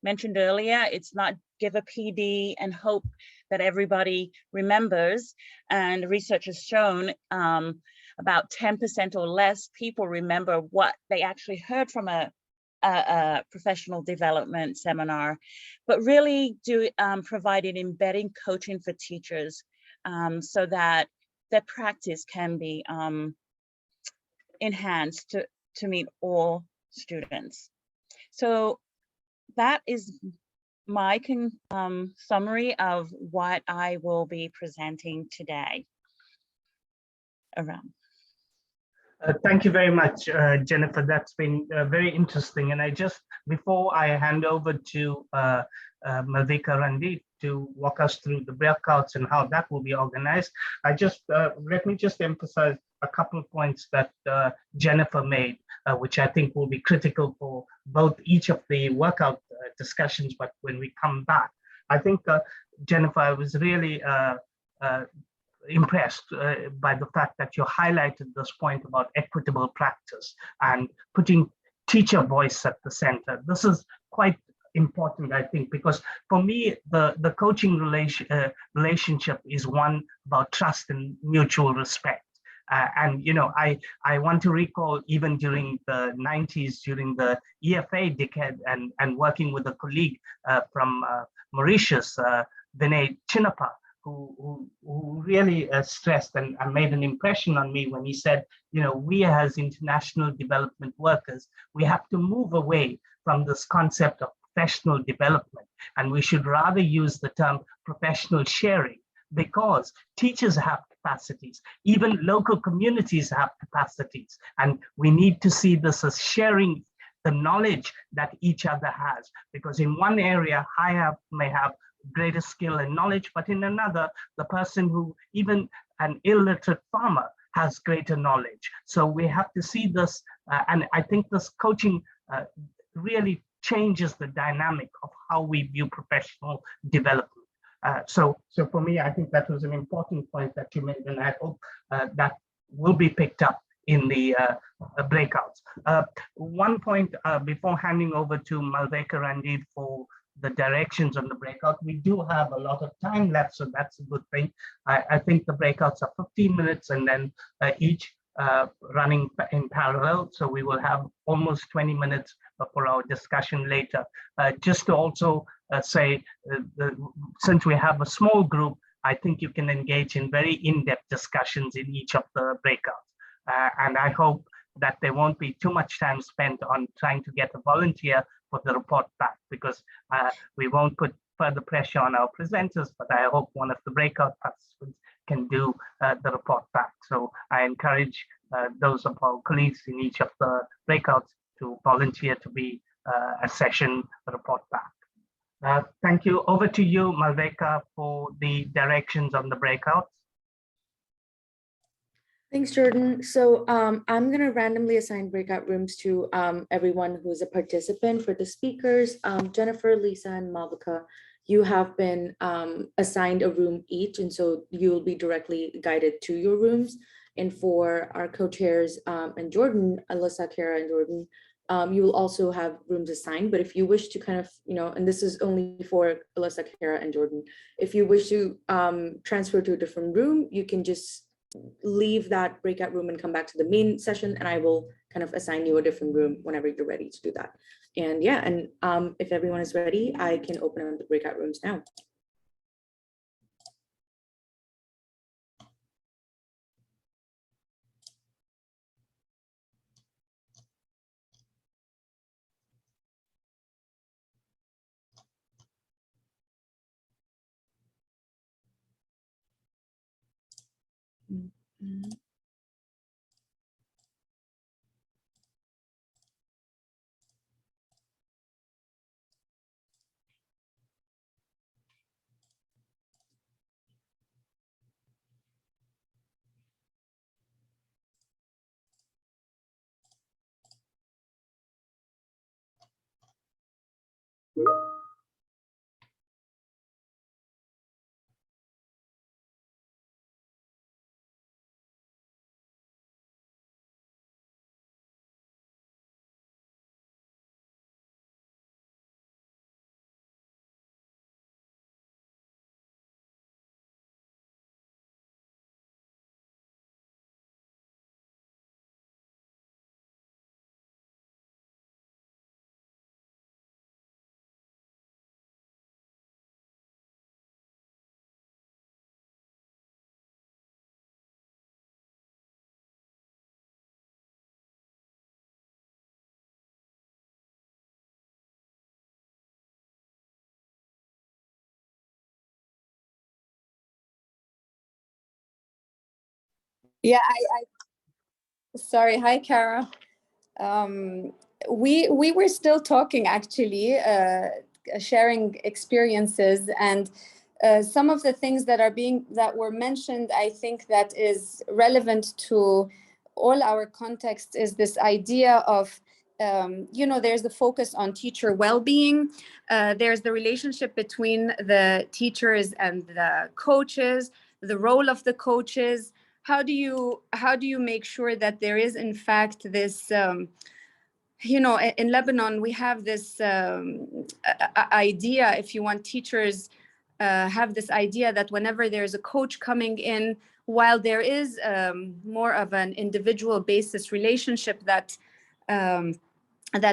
mentioned earlier. It's not give a PD and hope that everybody remembers. And research has shown about 10% or less people remember what they actually heard from a professional development seminar, but really providing embedding coaching for teachers so that their practice can be enhanced to meet all students. So that is my summary of what I will be presenting today around. Thank you very much, Jennifer. That's been very interesting. And before I hand over to Malvika Randeep to walk us through the breakouts and how that will be organized, let me just emphasize a couple of points that Jennifer made, which I think will be critical for both each of the workout discussions, but when we come back. I think, Jennifer, I was really impressed by the fact that you highlighted this point about equitable practice and putting teacher voice at the center. This is quite important, I think, because for me, the coaching relationship is one about trust and mutual respect. And I want to recall even during the 90s, during the EFA decade, and working with a colleague from Mauritius, Vinay Chinnappa, who really stressed and made an impression on me when he said, we as international development workers, we have to move away from this concept of professional development, and we should rather use the term professional sharing, because teachers have capacities, even local communities have capacities, and we need to see this as sharing the knowledge that each other has, because in one area may have greater skill and knowledge, but in another, the person who, even an illiterate farmer, has greater knowledge. So we have to see this, and I think this coaching really changes the dynamic of how we view professional development. So for me, I think that was an important point that you made, and I hope that will be picked up in the breakouts. One point before handing over to Malvika Randeep for the directions on the breakout, we do have a lot of time left, so that's a good thing. I think the breakouts are 15 minutes and then each running in parallel, so we will have almost 20 minutes for our discussion later. Just to also say, since we have a small group, I think you can engage in very in-depth discussions in each of the breakouts. And I hope that there won't be too much time spent on trying to get a volunteer for the report back, because we won't put further pressure on our presenters, but I hope one of the breakout participants can do the report back. So I encourage those of our colleagues in each of the breakouts to volunteer to be a session report back. Thank you. Over to you, Malvika, for the directions on the breakouts. Thanks, Jordan. So I'm going to randomly assign breakout rooms to everyone who is a participant. For the speakers, Jennifer, Lisa, and Malvika, you have been assigned a room each, and so you will be directly guided to your rooms. And for our co-chairs and Jordan, Alyssa, Kara, and Jordan, You will also have rooms assigned, but if you wish to kind of, and this is only for Alyssa, Kara, and Jordan, if you wish to transfer to a different room, you can just leave that breakout room and come back to the main session, and I will kind of assign you a different room whenever you're ready to do that. And yeah, and if everyone is ready, I can open up the breakout rooms now. Mm-hmm. Yeah, sorry. Hi, Kara. We were still talking, actually, sharing experiences, and some of the things that were mentioned, I think that is relevant to all our context is this idea of there's the focus on teacher well-being. There's the relationship between the teachers and the coaches, the role of the coaches. How do you make sure that there is in fact this in Lebanon we have this idea, if you want, teachers have this idea that whenever there's a coach coming in, while there is more of an individual basis relationship that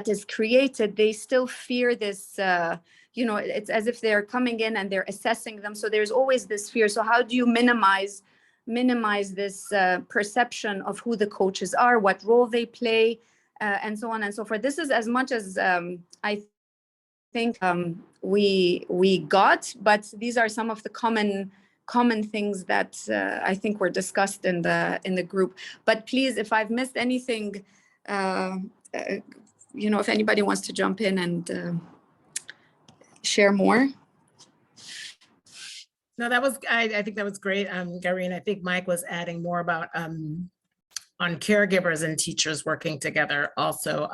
is created, they still fear this it's as if they're coming in and they're assessing them, so there's always this fear. So how do you minimize this perception of who the coaches are, what role they play, and so on and so forth? This is as much as I think we got, but these are some of the common things that I think were discussed in the group. But please, if I've missed anything, if anybody wants to jump in and share more. No, I think that was great, Garine. I think Mike was adding more about on caregivers and teachers working together also.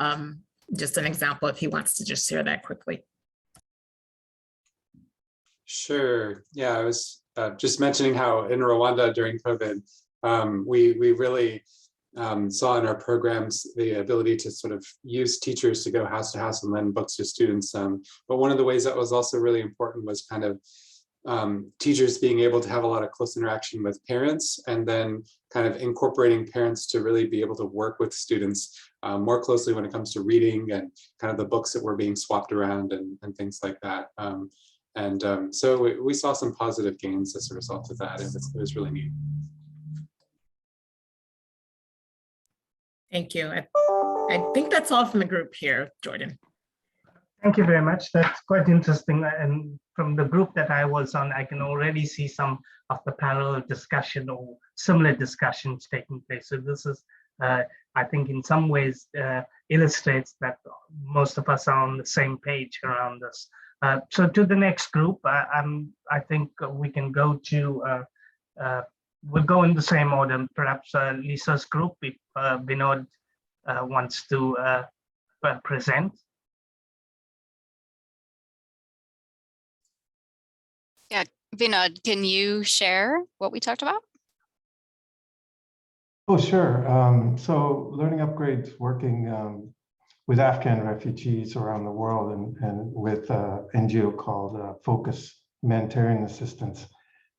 Just an example, if he wants to just share that quickly. Sure. Yeah, I was just mentioning how in Rwanda during COVID, we really saw in our programs the ability to sort of use teachers to go house to house and lend books to students. But one of the ways that was also really important was kind of teachers being able to have a lot of close interaction with parents, and then kind of incorporating parents to really be able to work with students more closely when it comes to reading and kind of the books that were being swapped around and things like that. So we saw some positive gains as a result of that, and it was really neat. Thank you. I think that's all from the group here, Jordan. Thank you very much. That's quite interesting. And from the group that I was on, I can already see some of the parallel discussion or similar discussions taking place. So this is, I think, in some ways illustrates that most of us are on the same page around this. So to the next group, I think we can go to, we'll go in the same order, perhaps Lisa's group, if Vinod wants to present. Yeah, Vinod, can you share what we talked about? Oh, sure. So learning upgrades working with Afghan refugees around the world and with an NGO called Focus Humanitarian Assistance.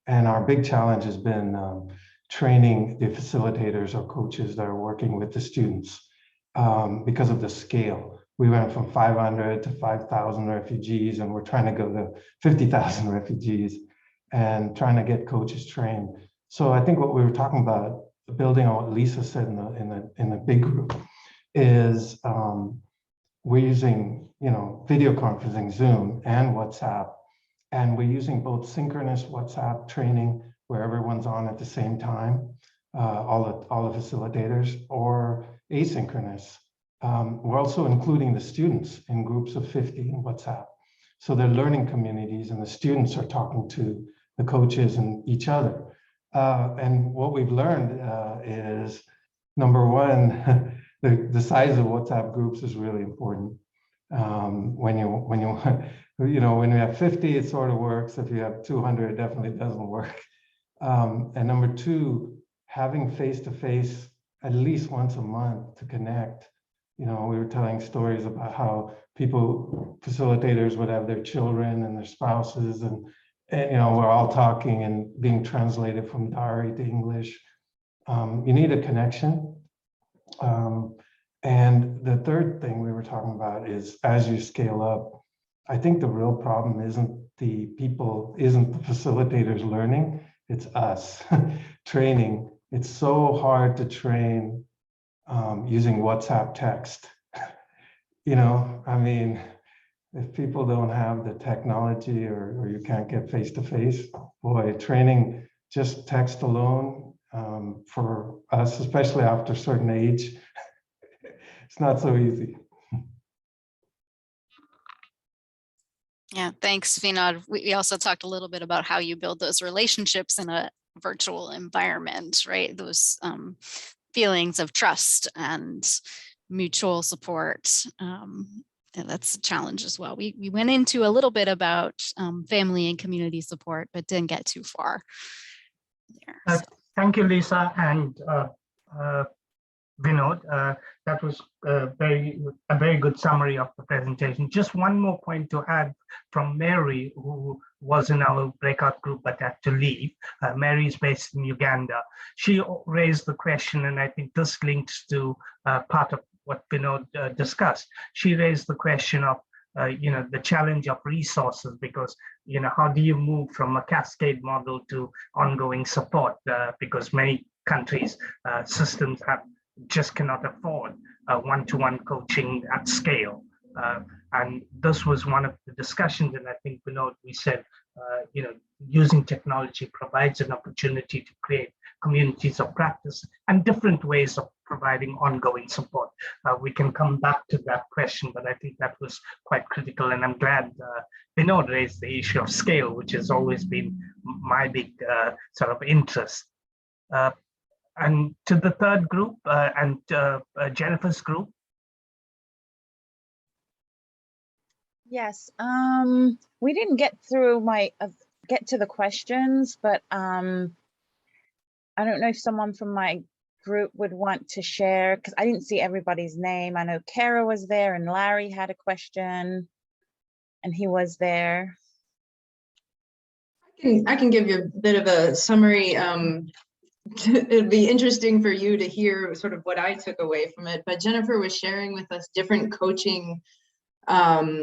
And our big challenge has been training the facilitators or coaches that are working with the students because of the scale. We went from 500 to 5,000 refugees, and we're trying to go to 50,000 refugees and trying to get coaches trained. So I think what we were talking about, building on what Lisa said in the big group, is we're using video conferencing, Zoom and WhatsApp, and we're using both synchronous WhatsApp training where everyone's on at the same time, all the facilitators, or asynchronous. We're also including the students in groups of 50 in WhatsApp. So they're learning communities and the students are talking to the coaches and each other. And what we've learned is, number one, the size of WhatsApp groups is really important. When you have 50, it sort of works. If you have 200, it definitely doesn't work. And number two, having face-to-face at least once a month to connect. We were telling stories about how facilitators would have their children and their spouses, and we're all talking and being translated from Dari to English. You need a connection. And the third thing we were talking about is, as you scale up, I think the real problem isn't the facilitators learning, it's us training. It's so hard to train using WhatsApp text. If people don't have the technology or you can't get face-to-face, boy, training just text alone for us, especially after a certain age, it's not so easy. Yeah, thanks, Vinod. We also talked a little bit about how you build those relationships in a virtual environment, right? Those feelings of trust and mutual support. And that's a challenge as well. We went into a little bit about family and community support, but didn't get too far there. Thank you, Lisa and Vinod. That was a very good summary of the presentation. Just one more point to add from Mary, who was in our breakout group but had to leave. Mary is based in Uganda. She raised the question, and I think this links to part of what Vinod discussed. She raised the question of the challenge of resources, because how do you move from a cascade model to ongoing support, because many countries systems just cannot afford one-to-one coaching at scale. And this was one of the discussions, and I think, Vinod, we said, using technology provides an opportunity to create communities of practice and different ways of providing ongoing support. We can come back to that question, but I think that was quite critical, and I'm glad Vinod raised the issue of scale, which has always been my big sort of interest. And to the third group and Jennifer's group. Yes, we didn't get through get to the questions, but I don't know if someone from my group would want to share, because I didn't see everybody's name. I know Kara was there and Larry had a question and he was there. I can give you a bit of a summary. It'd be interesting for you to hear sort of what I took away from it, but Jennifer was sharing with us different coaching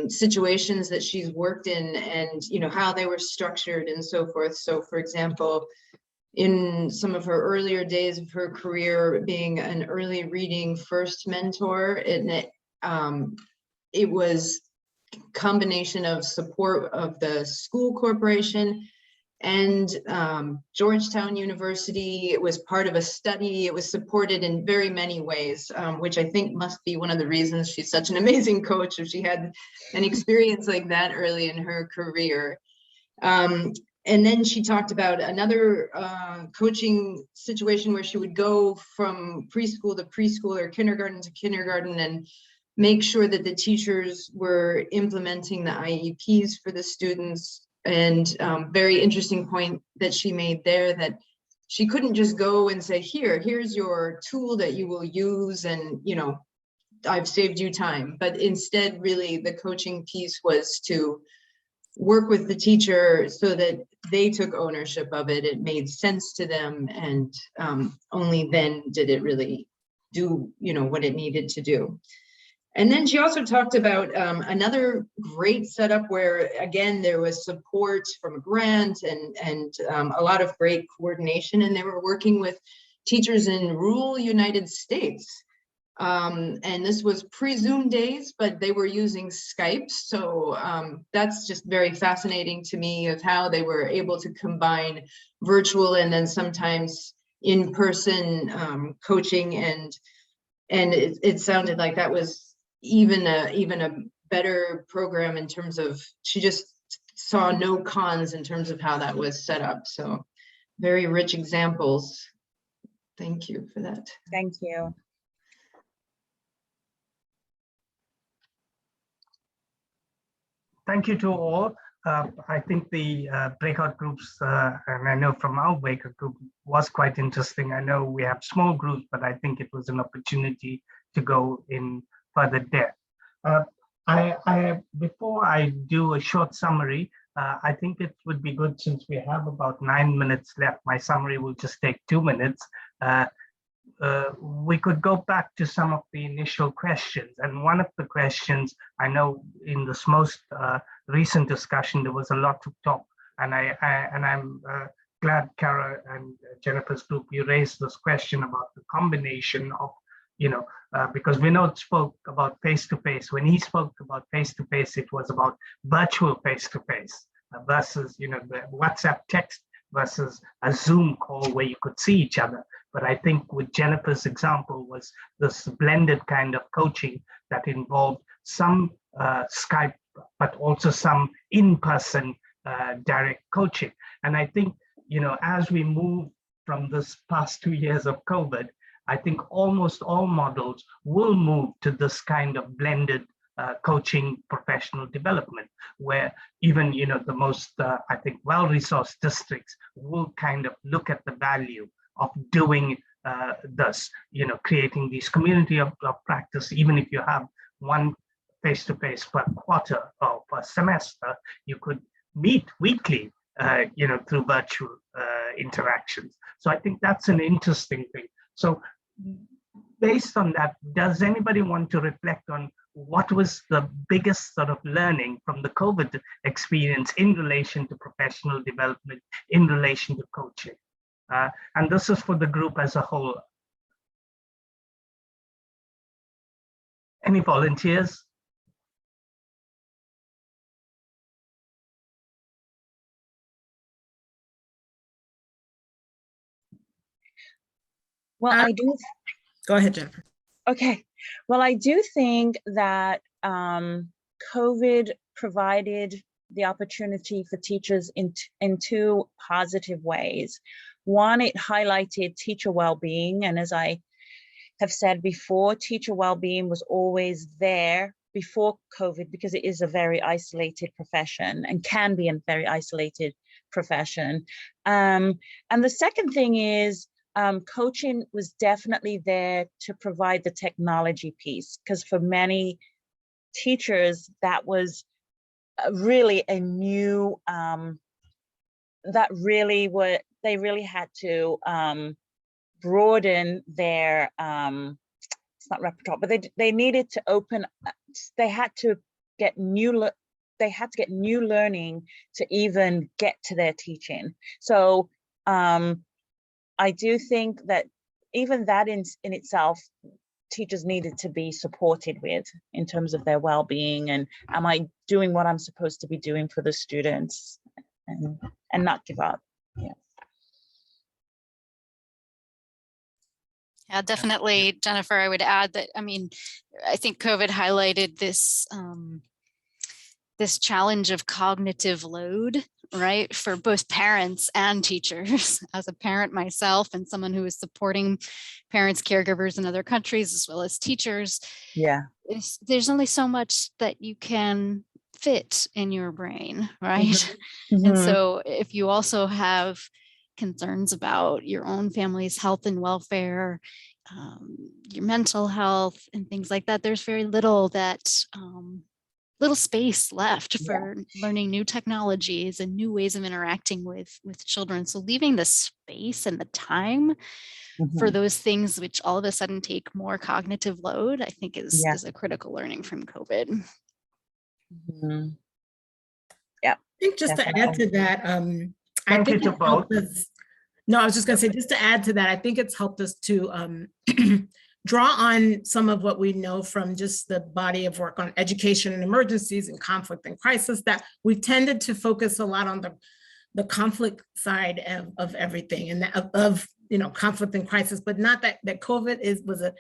situations that she's worked in, and how they were structured and so forth. So for example, in some of her earlier days of her career, being an early reading first mentor, it was a combination of support of the school corporation and Georgetown University. It was part of a study. It was supported in very many ways, which I think must be one of the reasons she's such an amazing coach, if she had an experience like that early in her career. And then she talked about another coaching situation where she would go from preschool to preschool or kindergarten to kindergarten and make sure that the teachers were implementing the IEPs for the students. And very interesting point that she made there, that she couldn't just go and say, here's your tool that you will use and I've saved you time. But instead, really, the coaching piece was to work with the teacher so that they took ownership of it. It made sense to them, and only then did it really do, what it needed to do. And then she also talked about another great setup where, again, there was support from a grant and a lot of great coordination, and they were working with teachers in rural United States. And this was pre-Zoom days, but they were using Skype. So that's just very fascinating to me of how they were able to combine virtual and then sometimes in-person coaching. And it sounded like that was even a better program in terms of, she just saw no cons in terms of how that was set up. So very rich examples. Thank you for that. Thank you. Thank you to all. I think the breakout groups, and I know from our breakout group, was quite interesting. I know we have small groups, but I think it was an opportunity to go in further depth. Before I do a short summary, I think it would be good, since we have about 9 minutes left, my summary will just take 2 minutes. We could go back to some of the initial questions. And one of the questions, I know in this most recent discussion, there was a lot to talk. And I'm glad Kara and Jennifer's group, you raised this question about the combination of, because Vinod spoke about face-to-face. When he spoke about face-to-face, it was about virtual face-to-face versus, the WhatsApp text versus a Zoom call where you could see each other. But I think with Jennifer's example was this blended kind of coaching that involved some Skype, but also some in-person direct coaching. And I think, as we move from this past 2 years of COVID, I think almost all models will move to this kind of blended coaching professional development, where even, the most, I think, well-resourced districts will kind of look at the value of doing this, creating these community of practice. Even if you have one face-to-face per quarter or per semester, you could meet weekly, through virtual interactions. So I think that's an interesting thing. So based on that, does anybody want to reflect on what was the biggest sort of learning from the COVID experience in relation to professional development, in relation to coaching? And this is for the group as a whole. Any volunteers? Well, I do. Go ahead, Jennifer. Okay. Well, I do think that COVID provided the opportunity for teachers in two positive ways. One, it highlighted teacher well-being. And as I have said before, teacher well-being was always there before COVID, because it is a very isolated profession and can be a very isolated profession. And the second thing is, coaching was definitely there to provide the technology piece, because for many teachers, that was really a new, they really had to broaden their, it's not repertoire, but they needed to open, they had to get new learning to even get to their teaching. So I do think that even that in itself, teachers needed to be supported with in terms of their well-being, and am I doing what I'm supposed to be doing for the students, and not give up. Yeah, definitely, Jennifer, I would add that, I think COVID highlighted this, this challenge of cognitive load, right, for both parents and teachers. As a parent myself and someone who is supporting parents, caregivers in other countries, as well as teachers, there's only so much that you can fit in your brain, right? And so if you also have concerns about your own family's health and welfare, your mental health and things like that, there's very little little space left for learning new technologies and new ways of interacting with children. So leaving the space and the time for those things which all of a sudden take more cognitive load, I think is a critical learning from COVID. Yeah. I think just to add to that, I Thank you think to it helped both. us. No, I was just going to say, just to add to that, I think it's helped us to draw on some of what we know from just the body of work on education and emergencies and conflict and crisis, that we tended to focus a lot on the conflict side of everything, and of conflict and crisis, but not that COVID was a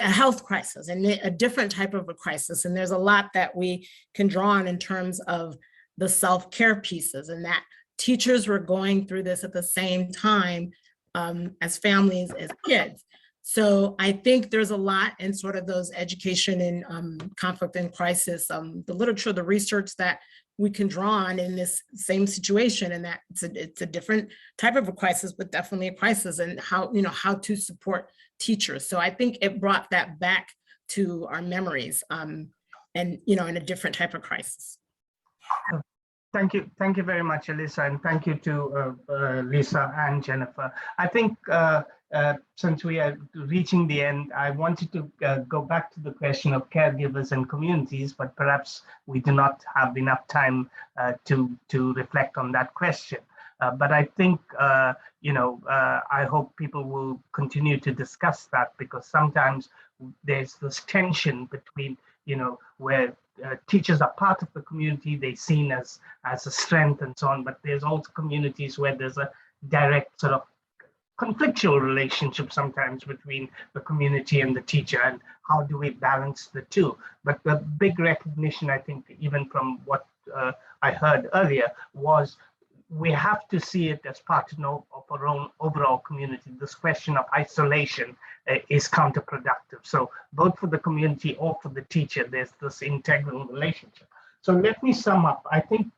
health crisis and a different type of a crisis. And there's a lot that we can draw on in terms of the self-care pieces, and that teachers were going through this at the same time as families, as kids. So I think there's a lot in sort of those education and conflict and crisis, the literature, the research that we can draw on in this same situation, and that it's a different type of a crisis, but definitely a crisis, and how to support teachers. So I think it brought that back to our memories, and in a different type of crisis. Thank you very much, Alyssa, and thank you to Lisa and Jennifer. I think since we are reaching the end, I wanted to go back to the question of caregivers and communities, but perhaps we do not have enough time to reflect on that question. But I think, I hope people will continue to discuss that, because sometimes there's this tension between, where teachers are part of the community, they're seen as a strength and so on, but there's also communities where there's a direct sort of conflictual relationship sometimes between the community and the teacher, and how do we balance the two? But the big recognition, I think, even from what I heard earlier, was we have to see it as part of our own overall community. This question of isolation is counterproductive. So both for the community or for the teacher, there's this integral relationship. So let me sum up. I think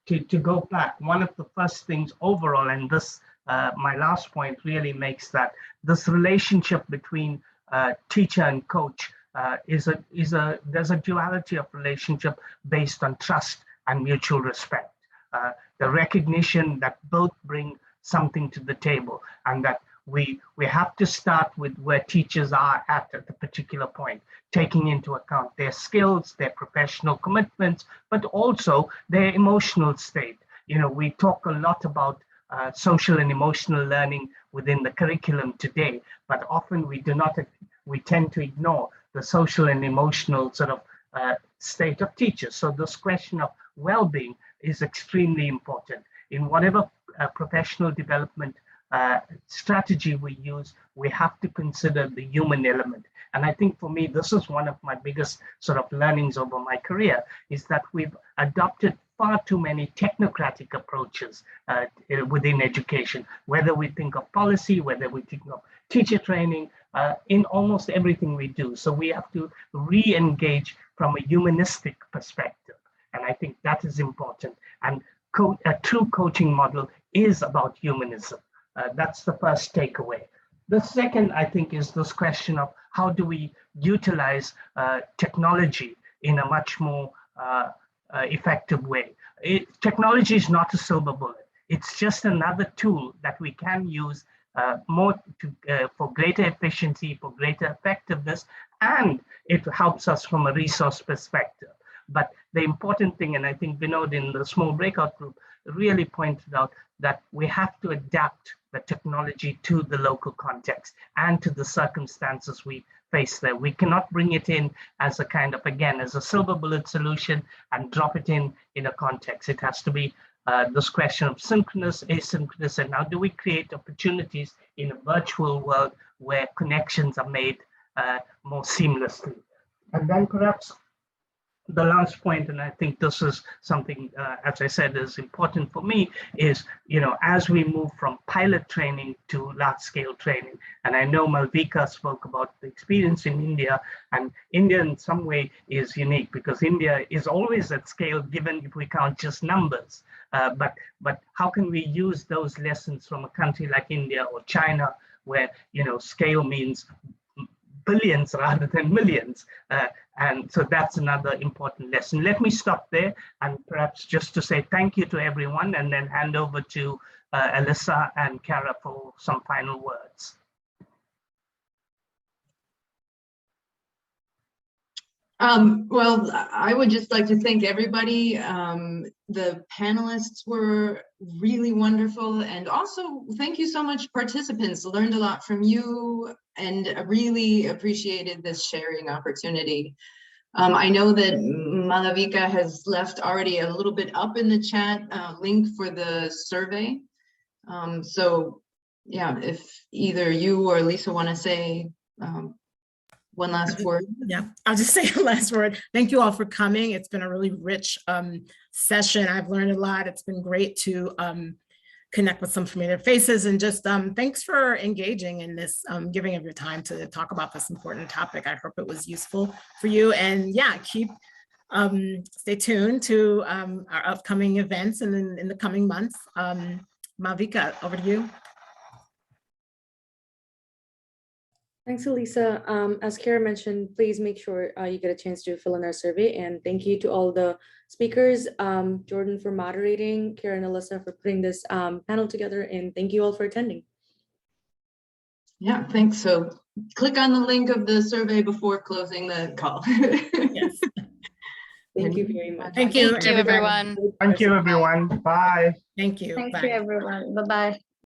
to go back, one of the first things overall, and this, my last point really makes that this relationship between teacher and coach there's a duality of relationship based on trust and mutual respect. The recognition that both bring something to the table, and that we have to start with where teachers are at the particular point, taking into account their skills, their professional commitments, but also their emotional state. We talk a lot about social and emotional learning within the curriculum today, but often we tend to ignore the social and emotional sort of state of teachers. So this question of well-being is extremely important. In whatever professional development strategy we use, we have to consider the human element. And I think for me, this is one of my biggest sort of learnings over my career, is that we've adopted far too many technocratic approaches within education, whether we think of policy, whether we think of teacher training, in almost everything we do. So we have to re-engage from a humanistic perspective. And I think that is important. And a true coaching model is about humanism. That's the first takeaway. The second, I think, is this question of how do we utilize technology in a much more effective way. Technology is not a silver bullet. It's just another tool that we can use for greater efficiency, for greater effectiveness, and it helps us from a resource perspective. But the important thing, and I think Vinod in the small breakout group really pointed out, that we have to adapt the technology to the local context and to the circumstances we face there. We cannot bring it in as a kind of, again, as a silver bullet solution and drop it in a context. It has to be this question of synchronous, asynchronous, and how do we create opportunities in a virtual world where connections are made more seamlessly. And then perhaps the last point, and I think this is something, as I said, is important for me, is, as we move from pilot training to large-scale training, and I know Malvika spoke about the experience in India, and India in some way is unique because India is always at scale, given if we count just numbers. But how can we use those lessons from a country like India or China, where scale means billions rather than millions? And so that's another important lesson. Let me stop there, and perhaps just to say thank you to everyone, and then hand over to Alyssa and Kara for some final words. Well, I would just like to thank everybody. The panelists were really wonderful, and also thank you so much, participants. Learned a lot from you, and I really appreciated this sharing opportunity. I know that Malvika has left already a little bit up in the chat link for the survey. So yeah, if either you or Lisa want to say one last word. Yeah, I'll just say a last word. Thank you all for coming. It's been a really rich session. I've learned a lot. It's been great to connect with some familiar faces, and just thanks for engaging in this, giving of your time to talk about this important topic. I hope it was useful for you, and yeah, stay tuned to our upcoming events and in the coming months. Malvika, over to you. Thanks, Elisa. As Kara mentioned, please make sure you get a chance to fill in our survey. And thank you to all the speakers, Jordan for moderating, Kara and Alyssa for putting this panel together, and thank you all for attending. Yeah, thanks. So click on the link of the survey before closing the call. Yes. Thank you very much. Thank you, Thank you, everyone. Thank you, everyone. Bye. Thank you. Thank Bye. you, everyone. Bye-bye.